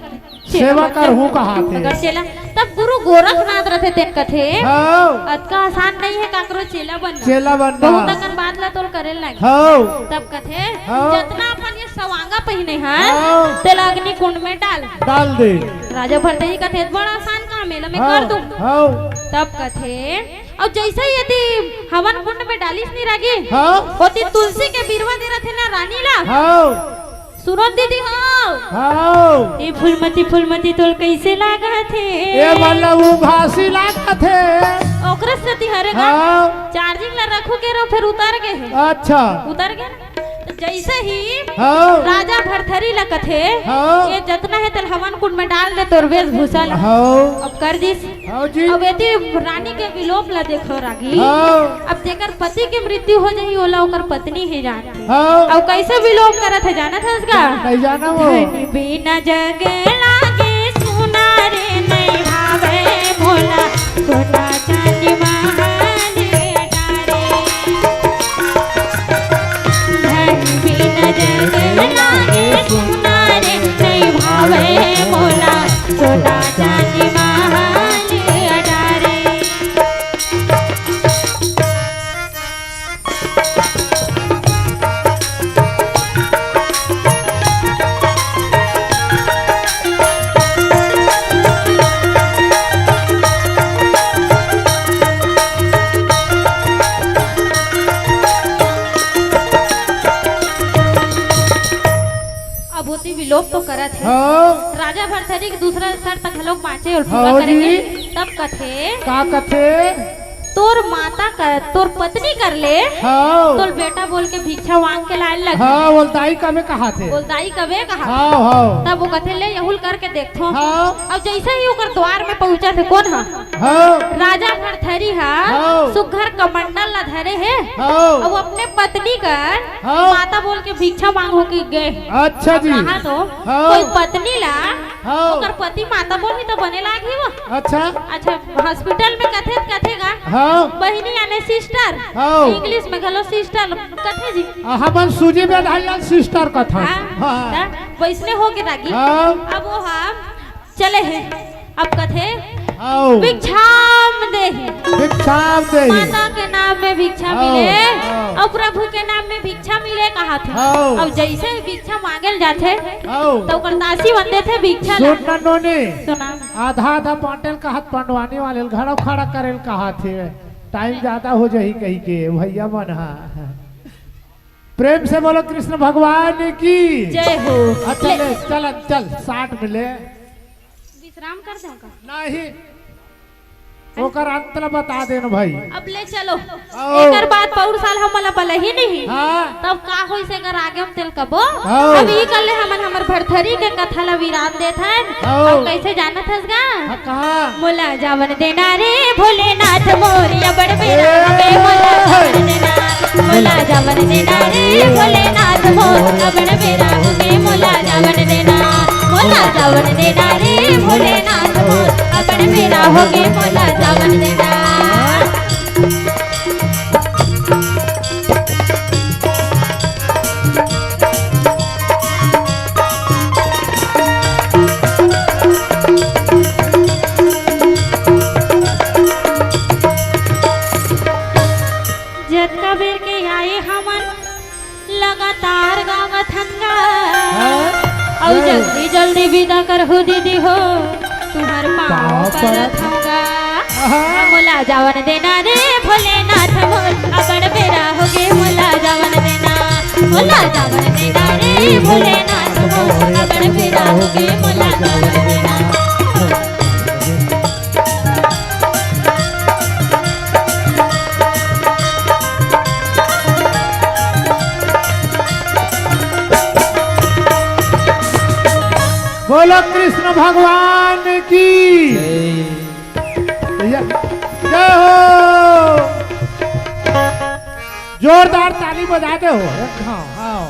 सेवा कर हूँ कहा थे अगर चेला तब गुरु गोरखनाथ रहते तेन कथे हाँ। अतका आसान नहीं है काकरो चेला बनना चेला बनना बहुत अकन बात ला तोल करे लगे हाँ। तब कथे हाँ। जितना अपन ये सवांगा पहने हैं हाँ। तेल अग्नि कुंड में डाल डाल दे राजा भरथरी कथे बड़ा आसान काम है मैं हाँ। कर दूं हाँ। तब कथे और जैसे ही यदि हवन कुंड में डालिस नहीं रागी हाँ। होती तुलसी के बिरवा दे रहे ना रानी ला हाँ। सुनो दीदी हाँ हाँ। ये फूलमती तोल कैसे लागा थे ये मतलब वो घासी लागा थे ओकरे से हरेगा हाँ। चार्जिंग ला रखो के रो फिर उतार के है अच्छा उतर गया तो जैसे ही हाँ। राजा भरथरी ला कथे हाँ। ये जितना है तेल हवन कुंड में डाल दे तोर वेशभूषा ला हाँ। अब कर दिस हाँ जी अब यदि रानी के विलोप ला देखो रागी हाँ। अब जेकर पति के मृत्यु हो जाई ओला ओकर पत्नी ही जानती हाँ। अब कैसे विलोप करत है जाना था उसका नहीं जाना वो धन बिना जग लागे सुना रे नहीं भावे भोला सोना चांदी महान अटारे धन बिना जग लागे सुना रे नहीं भावे भोला सोना चांदी महान अटारे अब होती विलोप तो करत है हाँ। राजा भरथरी के दूसरा स्तर तक हम लोग पांचे और पूरा हाँ जी। करेंगे तब कथे का कथे तोर माता कर तोर पत्नी कर ले हाँ तोर बेटा बोल के भिक्षा मांग के लाए लग हाँ बोलताई कमे कहा थे बोलताई कबे कहा हाँ हाँ तब वो कथे ले यहुल करके देखो हाँ अब जैसे ही ओकर द्वार में पहुंचा थे कौन हा हाँ राजा भरथरी हा हाँ। सुघर कमंडल ला धरे है हाँ अब वो अपने पत्नी कर हाँ। माता बोल के भिक्षा मांगो के गए अच्छा जी कहा तो हाँ। कोई पत्नी ला हाँ। ओकर पति माता बोल ही तो बने लागी वो अच्छा अच्छा हॉस्पिटल में कथेगा हाँ बहिनी यानी सिस्टर हाँ। इंग्लिश में गलो सिस्टर कथे जी हमन सूजी में धाइल सिस्टर का था हाँ ता वैसने हो के लागी हाँ अब वो हम चले हैं अब कथे आओ भिक्षाम दे भिक्षाम दे माता के नाम में भिक्षा हाँ, मिले हाँ। और प्रभु के नाम में भिक्षा मिले कहा थे हाँ। अब जैसे ही भिक्षा मांगल जाते आओ तो ओकर दासी बनते थे भिक्षा ला सुन नोने सुना आधा आधा पाटल का हाथ पंडवाने वाले घड़ा खड़ा करेल कहा थे टाइम ज्यादा हो जाही कही के भैया मन हा प्रेम से बोलो कृष्ण भगवान की जय हो अच्छा ले चल चल 60 मिले विश्राम कर दूंगा नहीं ओकर अंतला बता देन भाई अब ले चलो आओ। एकर बाद पौर साल हमला बले ही नहीं हाँ तब का होई से अगर आगे हम तेल कबो आओ। अब ई कर ले हमर भरथरी के कथा ला विराम देत हन आओ। अब कैसे जानत हस गा हाँ, कहाँ मोला जावन देना रे भोलेनाथ मोरिया बड़ बेरा हमें मोला जावन देना मोला जावन देना रे भोलेनाथ मोरिया बड़ बेरा हमें मोला जावन देना मोला जावन देना रे भोलेनाथ मोरिया बड़ बेरा होगे मोला जावन देना जतका बेर के आए हमन लगातार गावत हंगा और जल्दी जल्दी विदा कर हो दीदी हो तुम्हार पाँव पर थंगा मोला जावन देना रे भोलेनाथ मोल अबड़ बेरा होगे मोला जावन देना मोला जावन देना रे भोलेनाथ मोल अबड़ बेरा होगे मोला जावन देना बोलो कृष्ण भगवान की जय हो जोरदार ताली बजाते हो हाँ हाँ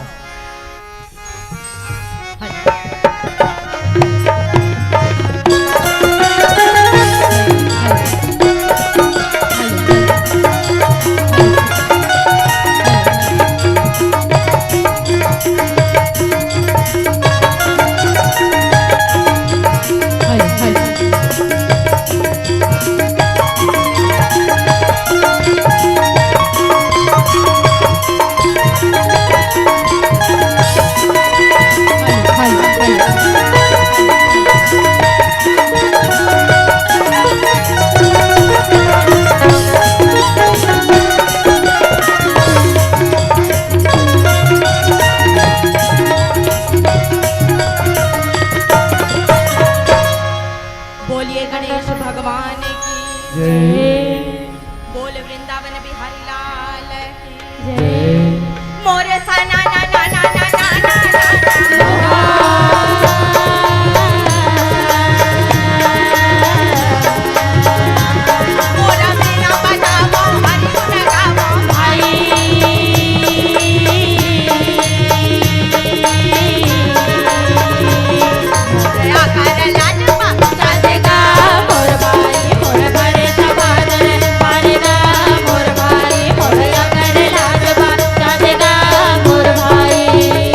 बोलिए गणेश भगवान की जय बोल वृंदावन बिहारी लाल की जय मोरे सा ना ना ना ना ना ना ना ना मोरा बिना बजावो हरि गुण गावो भाई मोरे आकार लाज पा देगा मोर भाई मोर घरे सवादन पारेगा मोर भाई मोर अगर लाजबा देगा मोर भाई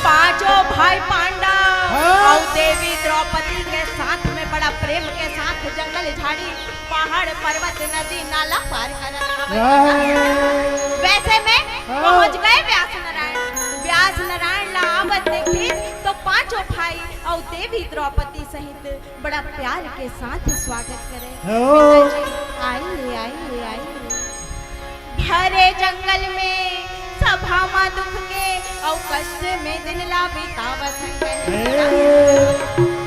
पांचों भाई पांडव हाँ। और देवी द्रौपदी के साथ में बड़ा प्रेम के साथ जंगल झाड़ी पहाड़ पर्वत नदी नाला पार कर वैसे में हाँ। पहुंच गए व्यास नारायण लावत देखी तो पांचों भाई और देवी द्रौपदी सहित बड़ा प्यार के साथ स्वागत करे हो। आइए आइए आइए भरे जंगल में सभा माँ दुख के और कष्ट में दिन ला बितावत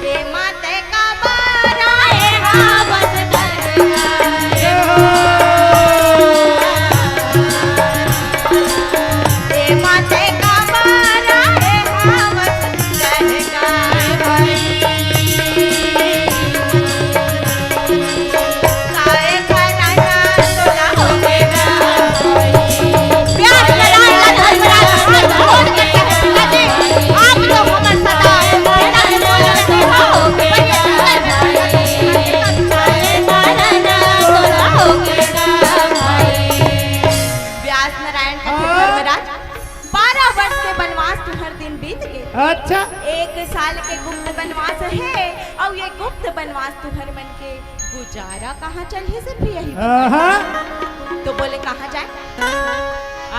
हे माते का बारा हे हावत कर दिन बीत गए। अच्छा 1 साल के गुप्त वनवास है और ये गुप्त वनवास तुहर मन के गुजारा कहाँ चली सिर्फ यही आहा तो बोले कहाँ जाए।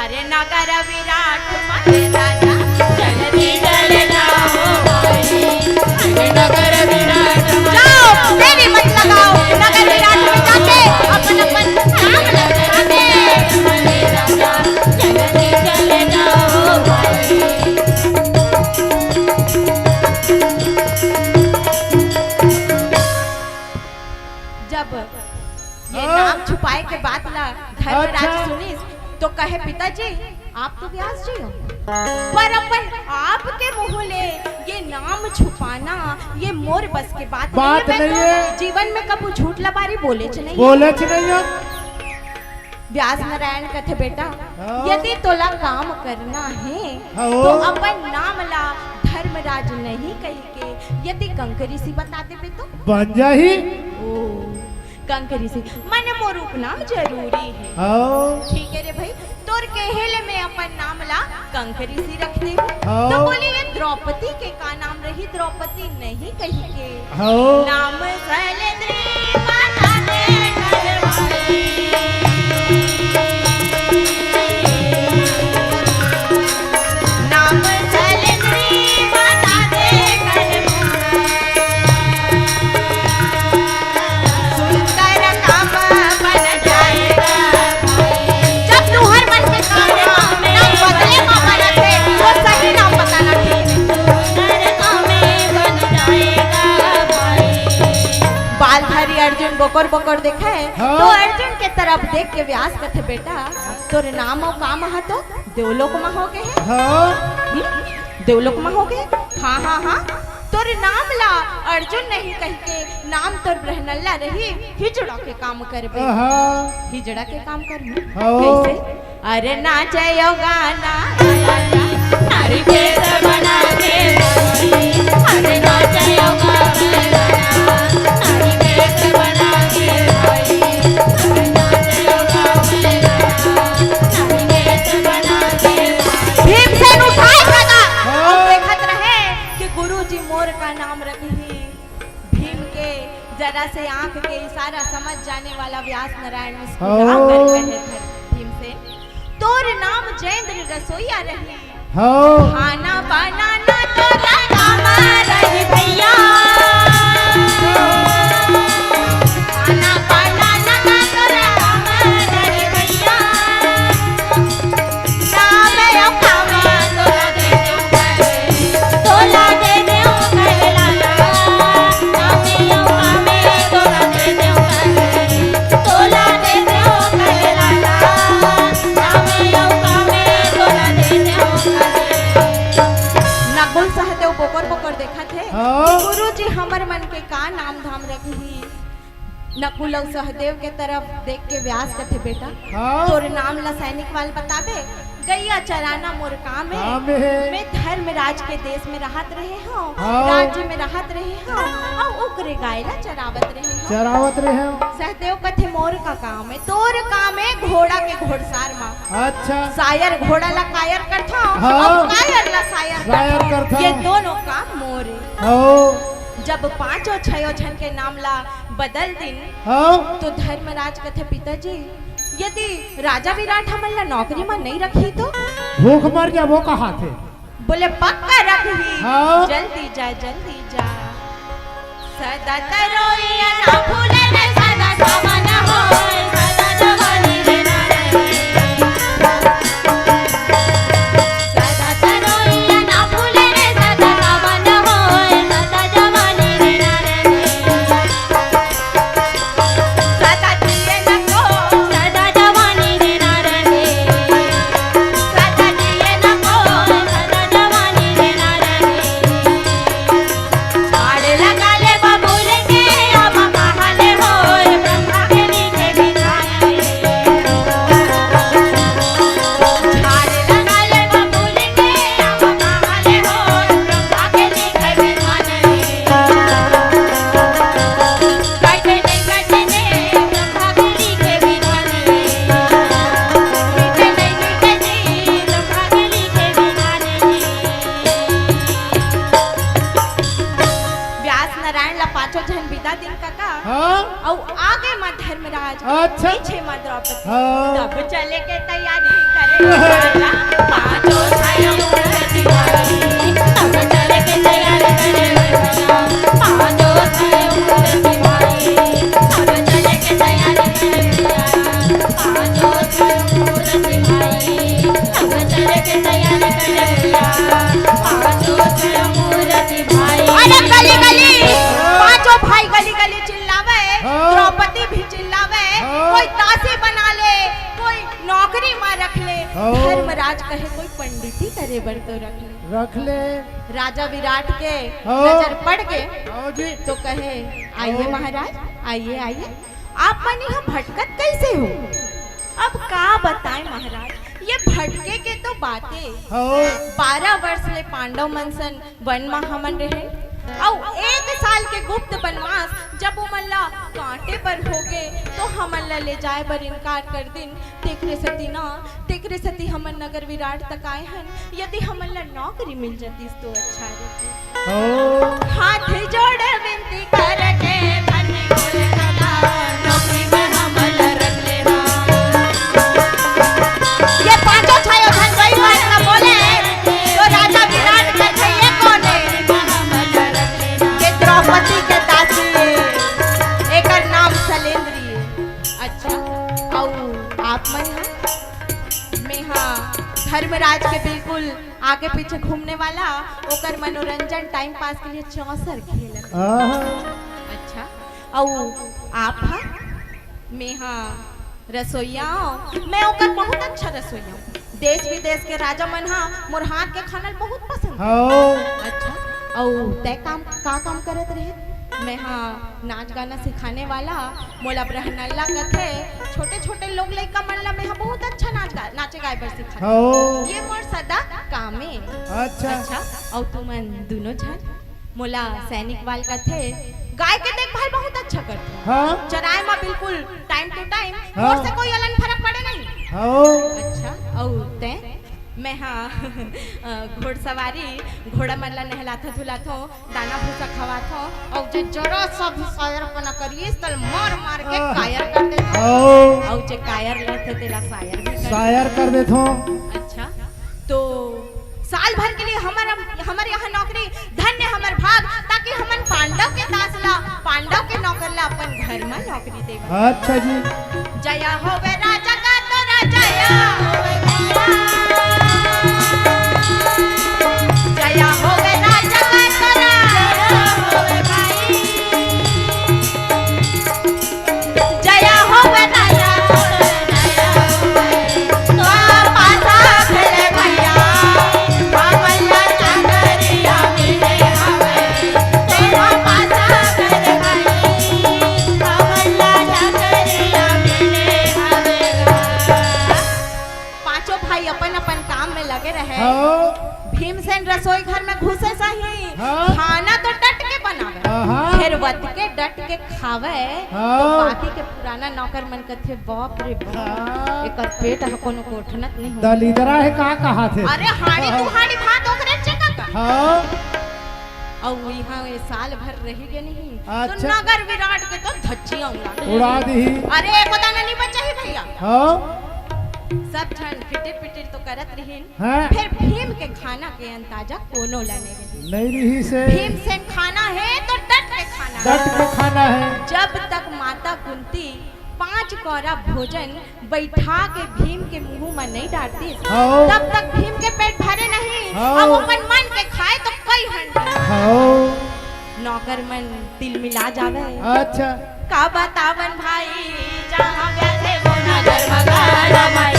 अरे नगर विराट माते राजा जल्दी चले जाओ भाई। अरे नगर विराट जाओ देरी मत लगाओ नगर विराट में जाके अपन अपन नाम लगाने राजा जल्दी चले जाओ भाई। जब ये नाम छुपाए के बात ला धर्मराज अच्छा। सुनी तो कहे पिताजी आप तो व्यास जी हो पर अपन आपके मुंह ले ये नाम छुपाना ये मोर बस के बात नहीं मैं है। तो जीवन में कबू झूठ लबारी बोले च नहीं बोले च नहीं हो। व्यास नारायण कथे बेटा हाँ। यदि तोला काम करना है हाँ। तो अपन नाम ला धर्मराज नहीं कही के यदि कंकरी सी बता देबे तो बन जाही। ओ कंकरी सी मन मोर उपनाम जरूरी है। आओ ठीक है रे भाई तोर केहेले में अपन नाम ला कंकरी सी रख दे हाँ। तो बोली ये द्रौपदी के का नाम रही द्रौपदी नहीं कही के आओ नाम शैलेंद्री माता दे घरवाली। नाम शैलेंद्री माता दे घरवाली। सुंदर काम बन जाएगा जब तू हर मन के काम नाम बदले मामा रखे तो सही नाम बताना ठीक सुंदर काम बन जाएगा भाई। बालधारी अर्जुन बोकर बोकर देखा है हाँ। तो अर्जुन के तरफ देख के व्यास कथे बेटा तोरे नाम और काम हा तो देवलोक में हो गए हैं। हाँ देवलोक में हो गए हाँ हाँ हाँ तोरे नाम ला अर्जुन नहीं कह के नाम तोर ब्रहनल्ला रही हिजड़ा के काम करबे आहा हिजड़ा के काम करबे हाँ। कैसे अरे नाचयो गाना नारी केस बना के अरे नाचयो गाना नारी केस बना के अरे नाचयो गाना नारी केस बना के भीमसेन उठाए सदा हाँ। और देखत रहे कि गुरुजी मोर का नाम रखी भीम के जरा से आंख के इशारा समझ जाने वाला व्यास नारायण मुस्कुरा हाँ। कर कहे थे भीमसेन तोर नाम जैन्द्र रसोईया रही हाँ खाना बनाना तोरा काम रही भैया खाना बनाना तोरा काम रही भैया नाम यो काम तोरा दे तोला दे देऊ कहे लाला नाम यो काम तोरा दे देऊ तोला दे देऊ कहे लाला नाम यो काम तोरा दे देऊ नकुल सहदेव बोकर बोकर देखा थे हाँ। गुरु जी हमर मन के का नाम धाम रखी नकुल और सहदेव के तरफ देख के व्यास कथे बेटा हाँ। तोर नाम ला सैनिक वाल बताबे गैया चराना मोर काम काम है है। मैं धर्मराज के देश में रहत रहे हो हाँ। राज्य में रहत रहे हो और ओकरे गायला चरावत रहे हो चरावत रहे हो। सहदेव कथे मोर का काम है तोर काम है घोड़ा के घोड़सार मा अच्छा शायर घोड़ा ला कायर करता हाँ। और कायर ला शायर शायर करता। ये दोनों काम मोरे हाँ जब 5 और 6 जन के नाम ला बदल दिन हाँ तो धर्मराज कथे पिताजी यदि राजा विराट हमन ला नौकरी में नहीं रखी तो भूख मर जा वो कहा थे। बोले पक्का रखी हाँ। जल्दी जा सदा तरोइया ना भूले रे सदा सावन होए सदा जवानी रे ना सदा तरोइया ना भूले रे सदा सावन होए सदा जवानी रे ना सदा जिए न को सदा जवानी रे ना सदा जिए न को सदा जवानी रे ना आड़ लगा ले बबूल के अब कहाले हाँ और आगे माँ धर्मराज अच्छा। पीछे माँ द्रौपदी हाँ। तब चले के तैयारी करे राजा पांचों छाया मूर्ति भाई तब चले के तैयारी करे राजा पांचों छाया मूर्ति भाई तब चले के तैयारी करे राजा पांचों छाया मूर्ति भाई तब चले के तैयारी करे राजा पांचों छाया मूर्ति भाई अरे गली गली पांचों भाई गली गली चिल्लावे हाँ। द्रौपदी भी चिल्लावे हाँ। कोई दासी बना ले कोई नौकरी में रख ले हाँ। धर्मराज कहे कोई पंडिती करे बड़ तो रख ले रख ले। राजा विराट के हाँ। नजर पड़ गए हाँ जी। तो कहे आइए महाराज आइए आइए आप मन यहाँ भटकत कैसे हो अब का बताएं महाराज ये भटके के तो बातें हाँ। 12 वर्ष ले पांडव मनसन वन में हमन रहे और 1 साल के गुप्त वनवास जब वो मल्ला कांटे पर हो गए तो हमन ला ले जाए पर इनकार कर दिन तेकरे सती हमन नगर विराट तक आए हन यदि हमन ला नौकरी मिल जाती तो अच्छा रहती हाँ। हाथ जोड़ विनती करके धन्य बोले सदा नौकरी में हमन ला रख ले ये पांचों छायो धन वही बात ना बोले तो राजा विराट कहे ये कौन है ये द्रौपदी के दासी एकर नाम शैलेंद्री है अच्छा और आप मन में हाँ धर्मराज के बिल्कुल आगे पीछे घूमने वाला ओकर मनोरंजन टाइम पास के लिए चौसर खेलत हाँ। अच्छा और आप हाँ मैं हाँ रसोईया मैं ओकर बहुत अच्छा रसोईया देश विदेश के राजा मन हाँ मोर हाथ के खाना बहुत पसंद हाँ। अच्छा और तय काम करत रहे मैं हाँ नाच गाना सिखाने वाला मोला ब्रहनल्ला कथे छोटे छोटे लोग लइका मन ला मैं हाँ बहुत अच्छा नाचे गाए बर सिखा हाँ। ये मोर सदा कामे अच्छा। अच्छा और तुमन दोनों जन मोला सैनिक वाल कथे गाय के देखभाल बहुत अच्छा करते हाँ। चराए में बिल्कुल टाइम टू टाइम हाँ। और से कोई अलन फर्क पड़े नहीं हाँ। अच्छा और ते मैं हाँ घोड़सवारी घोड़ा मल्ला नहलाथा धुलाथो दाना भूसा खवाथो और जे जरा सा भी शायर बना करिए तल मार मार के कायर कर देथो हाँ। और जे कायर रहते तेला शायर भी कर शायर कर देथो। अच्छा तो साल भर के लिए हमारे यहाँ नौकरी धन्य हमर भाग ताकि हमन पांडव के दास ला पांडव के नौकर ला अपन घर में नौकरी देवा अच्छा जी। जया होवे राजा का तो राजया होवे जया होवे राजा का तो राजा होवे भाई जया होवे राजा तो पासा खेले भैया बाबला चाकरिया मिले हवे तेरा पासा खेले भाई बाबला चाकरिया मिले हवे पांचों भाई अपन अपन काम में लगे रहे हाँ। भीमसेन रसोई घर में घुसे सही हाँ। खाना तो डट के बनावे हाँ। फिर वत के डट के खावे हाँ। तो बाकी के पुराना नौकर मन कथे बाप रे बाप हाँ। एकर पेट ह कोनो कोठनत नहीं हो दलीदरा है कहा थे। अरे हाड़ी तू हाड़ी भात ओकरे चका का हाँ। और यहाँ ये साल भर रही के नहीं तो अच्छा। नगर विराट के तो धज्जियां उड़ा दी। अरे एको दाना नहीं बचा ही भैया हाँ। सब जन फिटिर फिटिर तो करत रहीन हाँ। फिर भीम के खाना के अंदाजा कोनो लाने रही नहीं रही से। भीमसेन खाना है तो डट के खाना डट के खाना है। जब तक माता कुंती 5 कौरा भोजन बैठा के भीम के मुंह में नहीं डालती हाँ। तब तक भीम के पेट भरे नहीं हाँ। अब अपन मन के खाए तो कई हंड हाँ। नौकर मन दिल मिला जावे अच्छा। का बतावन भाई जहाँ गए वो नगर भगाना भाई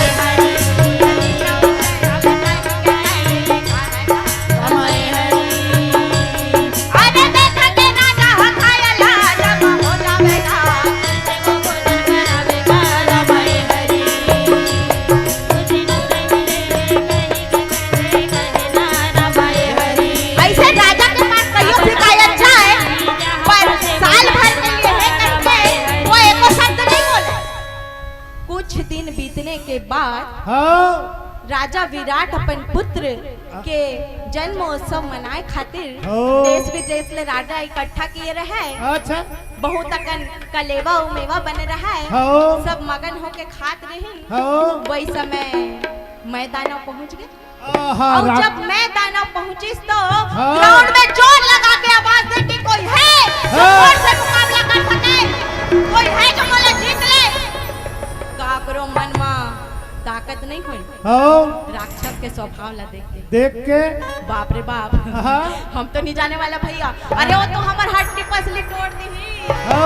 अरे देखा के ना जहाँ खाया ला जब हो जावेगा वो भोजन बनावेगा भाई हरी ऐसे राजा के पास कहियो शिकायत जाए पर साल भर के लिए है करके वो एको शब्द नहीं बोले कुछ दिन बीतने के बाद हाँ। राजा विराट अपन पुत्र के जन्मोत्सव मनाए खातिर ओ। देश विदेश ले राजा इकट्ठा किए रहे। अच्छा बहुत अकन कलेवा उमेवा बने रहा है। हो सब मगन होके खात रही। हो वही समय मैं दानव पहुंच गए। आहा, और रा- जब मैं दानव पहुंची तो हाँ। ग्राउंड में जोर लगा के आवाज दे कि कोई है जो हाँ। जोर से मुकाबला कर सके, कोई है जो मुझे जीत ले। का करो मन में ताकत नहीं हुई। हो राक्षस के स्वभाव ला देखते देख के बाप रे बाप, हाँ। हम तो नहीं जाने वाला भैया। अरे वो तो हमार हड्डी पसली तोड़ दी। हो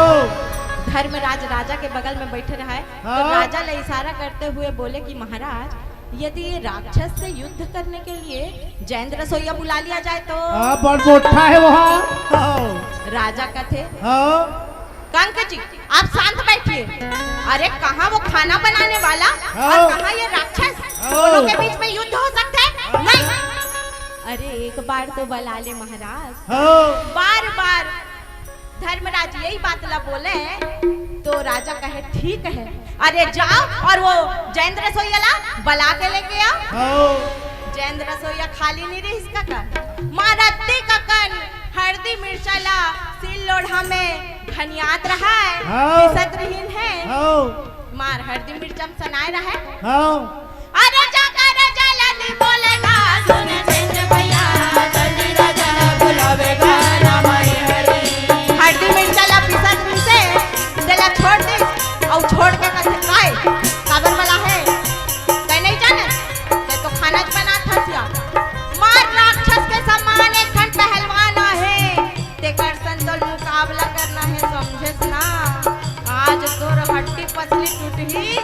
धर्मराज राजा के बगल में बैठे रहा है। तो हाँ। राजा ले इशारा करते हुए बोले कि महाराज यदि ये राक्षस से युद्ध करने के लिए जैन रसोईया बुला लिया जाए तो। बड़ मोटा है वहाँ। हो राजा का थे हो कंक जी आप शांत बैठिए। अरे कहाँ वो खाना बनाने वाला हाँ। और कहाँ ये राक्षस, हाँ। दोनों के बीच में युद्ध हो सकता है? नहीं। अरे एक बार तो बुला ले महाराज। हो बार बार धर्मराज यही बात ला बोले तो राजा कहे ठीक है। अरे जाओ और वो जैन रसोईया ला बुला के लेके आओ। हो जैन रसोईया खाली नहीं रही इसका कर मारती का कन हल्दी मिर्चला सिल लोढ़ा में धनियात रहा है। हाँ। पिसत रहीन है हो मार हल्दी मिर्चम सनाए रहा है। हो अरे जाकर जल्दी बोलेगा सुन सेठ भैया जल्दी राजा बुलावेगा रामाई हरी। हल्दी मिर्चला पिसत रही से देला छोड़ दे और छोड़ के कथे काय काबर वाला है कहीं नहीं जाने ते तो खाना ज बना था सिया। मार राक्षस के समान एक खन पहलवान है ते कर संतोल मुकाबला करना है समझेस ना। आज तोर हड्डी पसली टूटही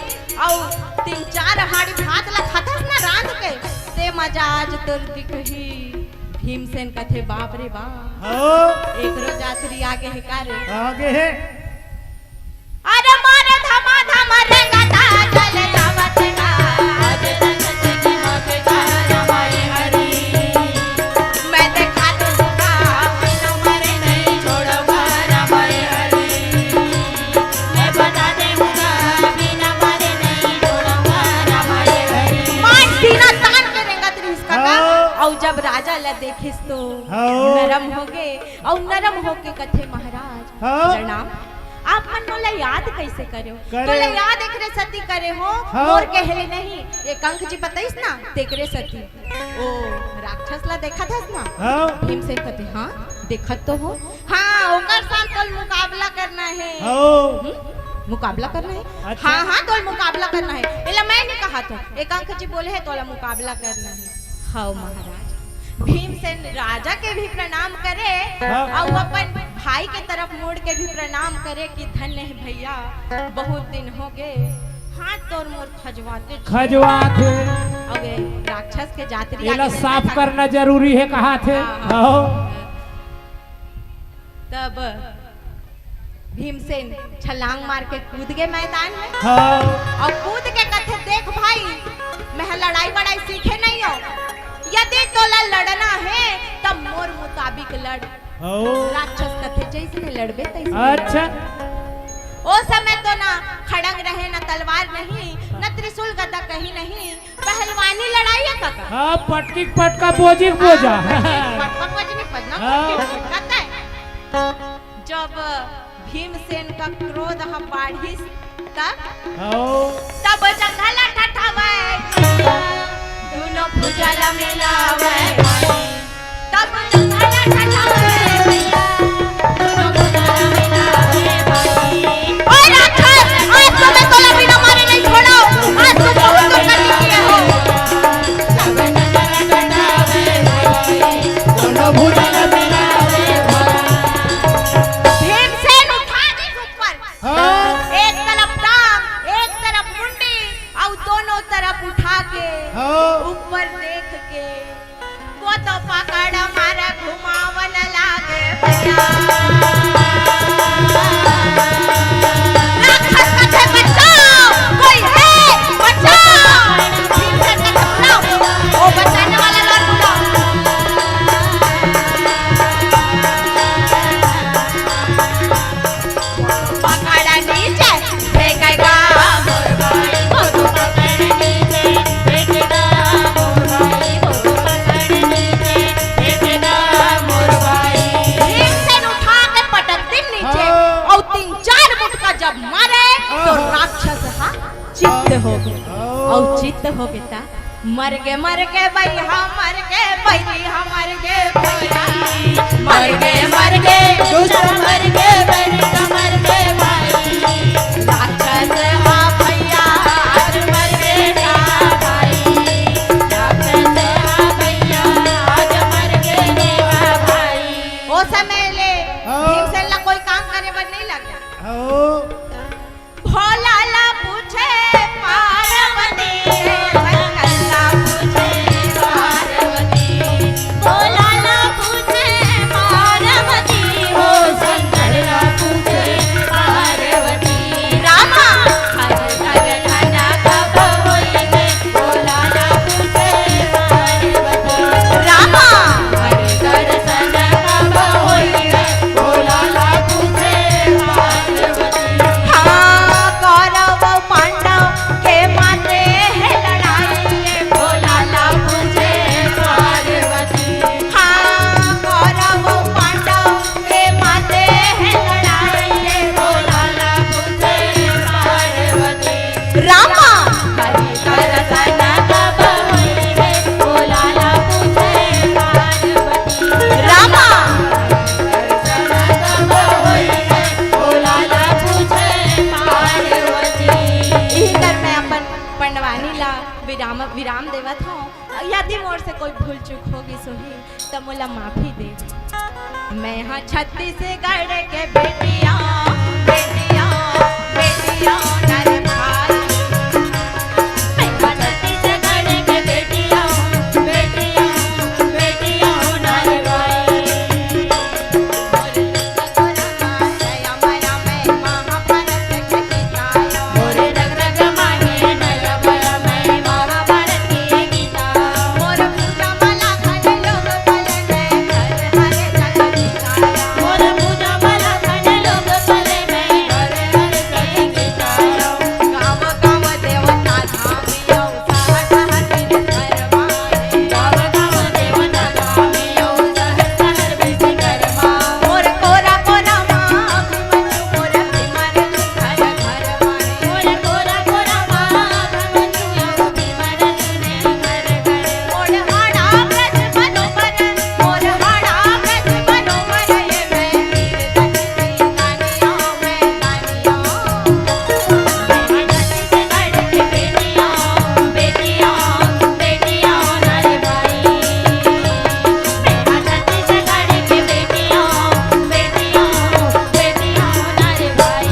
और 3-4 हाड़ी भात ला खातस ना रांध के ते मजा आज तोर दिखही। भीमसेन कथे बाप रे बाप हो एकरो जातरी आगे है कारे। आगे है अरे मारे धमा धमा रेंगा ता चले जावत ना आज तक की मौके का रामाई हरी। मैं देखा दूंगा बिना मरे नहीं छोड़ूंगा रामाई हरी। मैं बता दूंगा बिना मरे नहीं छोड़ूंगा रामाई हरी। मान सीना तान के रेंगा तेरी इसका का। हाँ। और जब राजा ला देखिस तो हाँ। नरम हो गए और नरम होके कथे महाराज हाँ। प्रणाम। आप मन मोला याद कैसे करे हो? करे। तोला याद एकरे सती करे हो हाँ। मोर कहले नहीं ये कंक जी बताइस ना तेकरे सती ओ राक्षस ला देखा थस ना। हो भीमसेन कहते हाँ देखत तो हो। हाँ ओकर साथ तोल मुकाबला करना है। हो मुकाबला करना है। अच्छा। हाँ हाँ तोल मुकाबला करना है। एला मैं नहीं कहा था एक अंक जी बोले है तोला मुकाबला करना है। हाँ महाराज भीमसेन राजा के भी प्रणाम करे हाँ। और अपन भाई के तरफ मुड़ के भी प्रणाम करे कि धन्य है भैया बहुत दिन हो गए हाथ तोर मोर खजवाते खजवा थे अबे राक्षस के जातरी एला आगे साफ देखा। करना जरूरी है कहा थे। हाँ। हो तब भीमसेन छलांग मार के कूद गए मैदान में हो और कूद के कथे देख भाई मैं लड़ाई बड़ाई सीखे नहीं हो। यदि तोला लड़ना है तब मोर मुताबिक लड़। हो राक्षस कथे जैसे लड़बे तैसे अच्छा ओ समय तो ना खड़ंग रहे ना तलवार नहीं न त्रिशूल गदा कहीं नहीं पहलवानी लड़ाई है काका। हाँ पटकी पटका बोजी बोजा पटपट बजनी पजना हाँ। कहता है। जब भीमसेन का क्रोध हम बाढ़ी तब जंगल ठठावे दोनों भुजल मिलावे तब जंगल ठठावे दोनों भुजल मिलावे ओए राक्षस आज तो मैं तोला बिना मारे नहीं छोड़ा आज तो बहुत दुर्गति हो तब जंगल ठठावे दोनों भुजल मिलावे भीमसेन उठा दी ऊपर एक तरफ टांग एक तरफ मुंडी और दोनों तरफ उठा के ऊपर देख के वो तो पकड़ मारा घुमावन लागे भैया राक्षस कथे बचाओ कोई है बचाओ भीमसेन कथे बुलाओ ओ बचाने वाला लौट बुलाओ पकड़ा नीचे फेंकेगा मोर भाई वो तो पकड़ नीचे फेंकेगा मोर भाई वो तो पकड़ गए और चित्त हो गया मर के भैया मर के भैया मर के भैया मर के दूसरा मर के भैया मर के भाई राक्षस हाँ भैया आज मर के ना भाई राक्षस हाँ भैया आज मर के ना भाई वो समय ले भीमसेन ला कोई काम करने पर नहीं लग गया भोला ला पूछे पार्वती शंकर ला पूछे पार्वती भोला ला पूछे पार्वती हो शंकर ला पूछे पार्वती रामा हर घटना कब होई गे भोला ला पूछे पार्वती रामा हर दर्शन कब होई गे भोला ला पूछे पार्वती हाँ कौरव पांडव के माते है लड़ाई ये भोला ला पूछे पार्वती हाँ कौरव पांडव के माते है लड़ाई ये भोला ला पूछे पार्वती रामा हरि दर्शन कब होई गे भोला ला पूछे पार्वती रामा दर्शन कब होई गे भोला ला पूछे पार्वती यही कर मैं अपन पंडवानी ला विराम देवत हूँ यदि मोर से कोई भूल चूक होगी सोही तो मोला माफी दे मैं हाँ छत्तीसगढ़ के बेटिया बेटिया बेटिया नारे भाई मैं हाँ छत्तीसगढ़ के बेटिया बेटिया बेटिया नारे भाई मोरे रग रग मांगे नया बड़ा मैं महाभारत की गीता मोर पूजा माला खड़े लोग पले में हर हरे जग गीताया मोर पूजा माला खड़े लोग पले में हर हरे जग गीताया गाँव गाँव देवता धामियो सहस हर बिन करवाए गाँव गाँव देवता धामियो सहस हर बिन करवाए मोर कोरा कोरा माँ अभिमन्यु मोर अभिमन्यु घर घर माए मोर कोरा कोरा माँ अभिमन्यु अभिमन्यु ने घर घर मोर हाड़ा ब्रज मनोहर मोर हाड़ा ब्रज मनोहर ये मैं वीर धनुषी दानिया मैं दानिया मैं छत्तीसगढ़ की बेटिया बेटिया बेटिया नारे भाई मैं छत्तीसगढ़ की बेटिया बेटिया बेटिया नारे भाई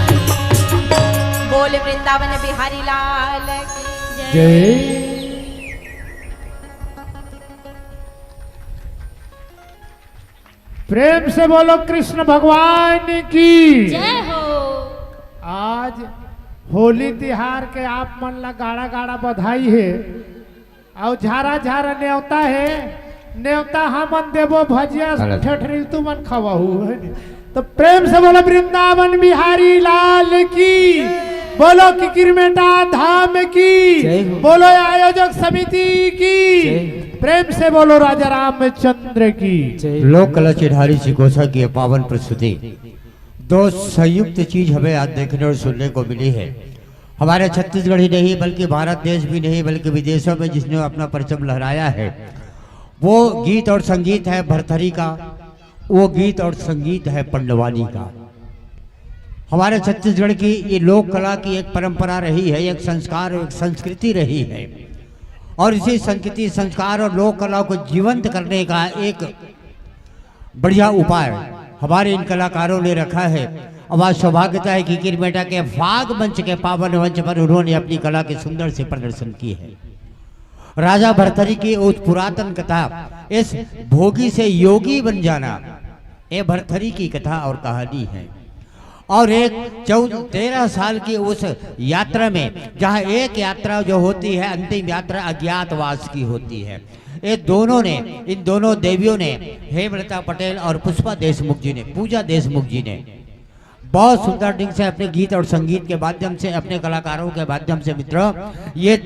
बोल वृंदावन बिहारी लाल की जय। प्रेम से बोलो कृष्ण भगवान की। जय हो। आज होली तिहार के आप मन ला गाड़ा गाड़ा बधाई है और झारा झारा न्योता है न्योता हमन देवो भजिया ठठरी तू मन खवाहू तो प्रेम से बोलो वृंदावन बिहारी लाल की बोलो किरमेटा धाम की बोलो आयोजक समिति की प्रेम से बोलो राजा रामचंद्र की। लोक कला चिढ़ारी चिकोसा की ये पावन प्रस्तुति दो संयुक्त चीज हमें आज देखने और सुनने को मिली है। हमारे छत्तीसगढ़ ही नहीं बल्कि भारत देश भी नहीं बल्कि विदेशों में जिसने अपना परचम लहराया है वो गीत और संगीत है भरथरी का, वो गीत और संगीत है पंडवानी का। हमारे छत्तीसगढ़ की ये लोक कला की एक परंपरा रही है, एक संस्कार और एक संस्कृति रही है और इसी संस्कृति संस्कार और लोक कला को जीवंत करने का एक बढ़िया उपाय हमारे इन कलाकारों ने रखा है। अब आज सौभाग्यता है कि किरमेटा के फाग मंच के पावन मंच पर उन्होंने अपनी कला के सुंदर से प्रदर्शन की है। राजा भरथरी की उस पुरातन कथा इस भोगी से योगी बन जाना ये भरथरी की कथा और कहानी है और एक 13 साल की उस यात्रा में जहाँ एक यात्रा जो होती है अंतिम यात्रा अज्ञातवास की होती है। ये दोनों ने इन दोनों देवियों ने हेमलता पटेल और पुष्पा देशमुख जी ने पूजा देशमुख जी ने बहुत सुंदर ढंग से अपने गीत और संगीत के माध्यम से अपने कलाकारों के माध्यम से मित्रों ये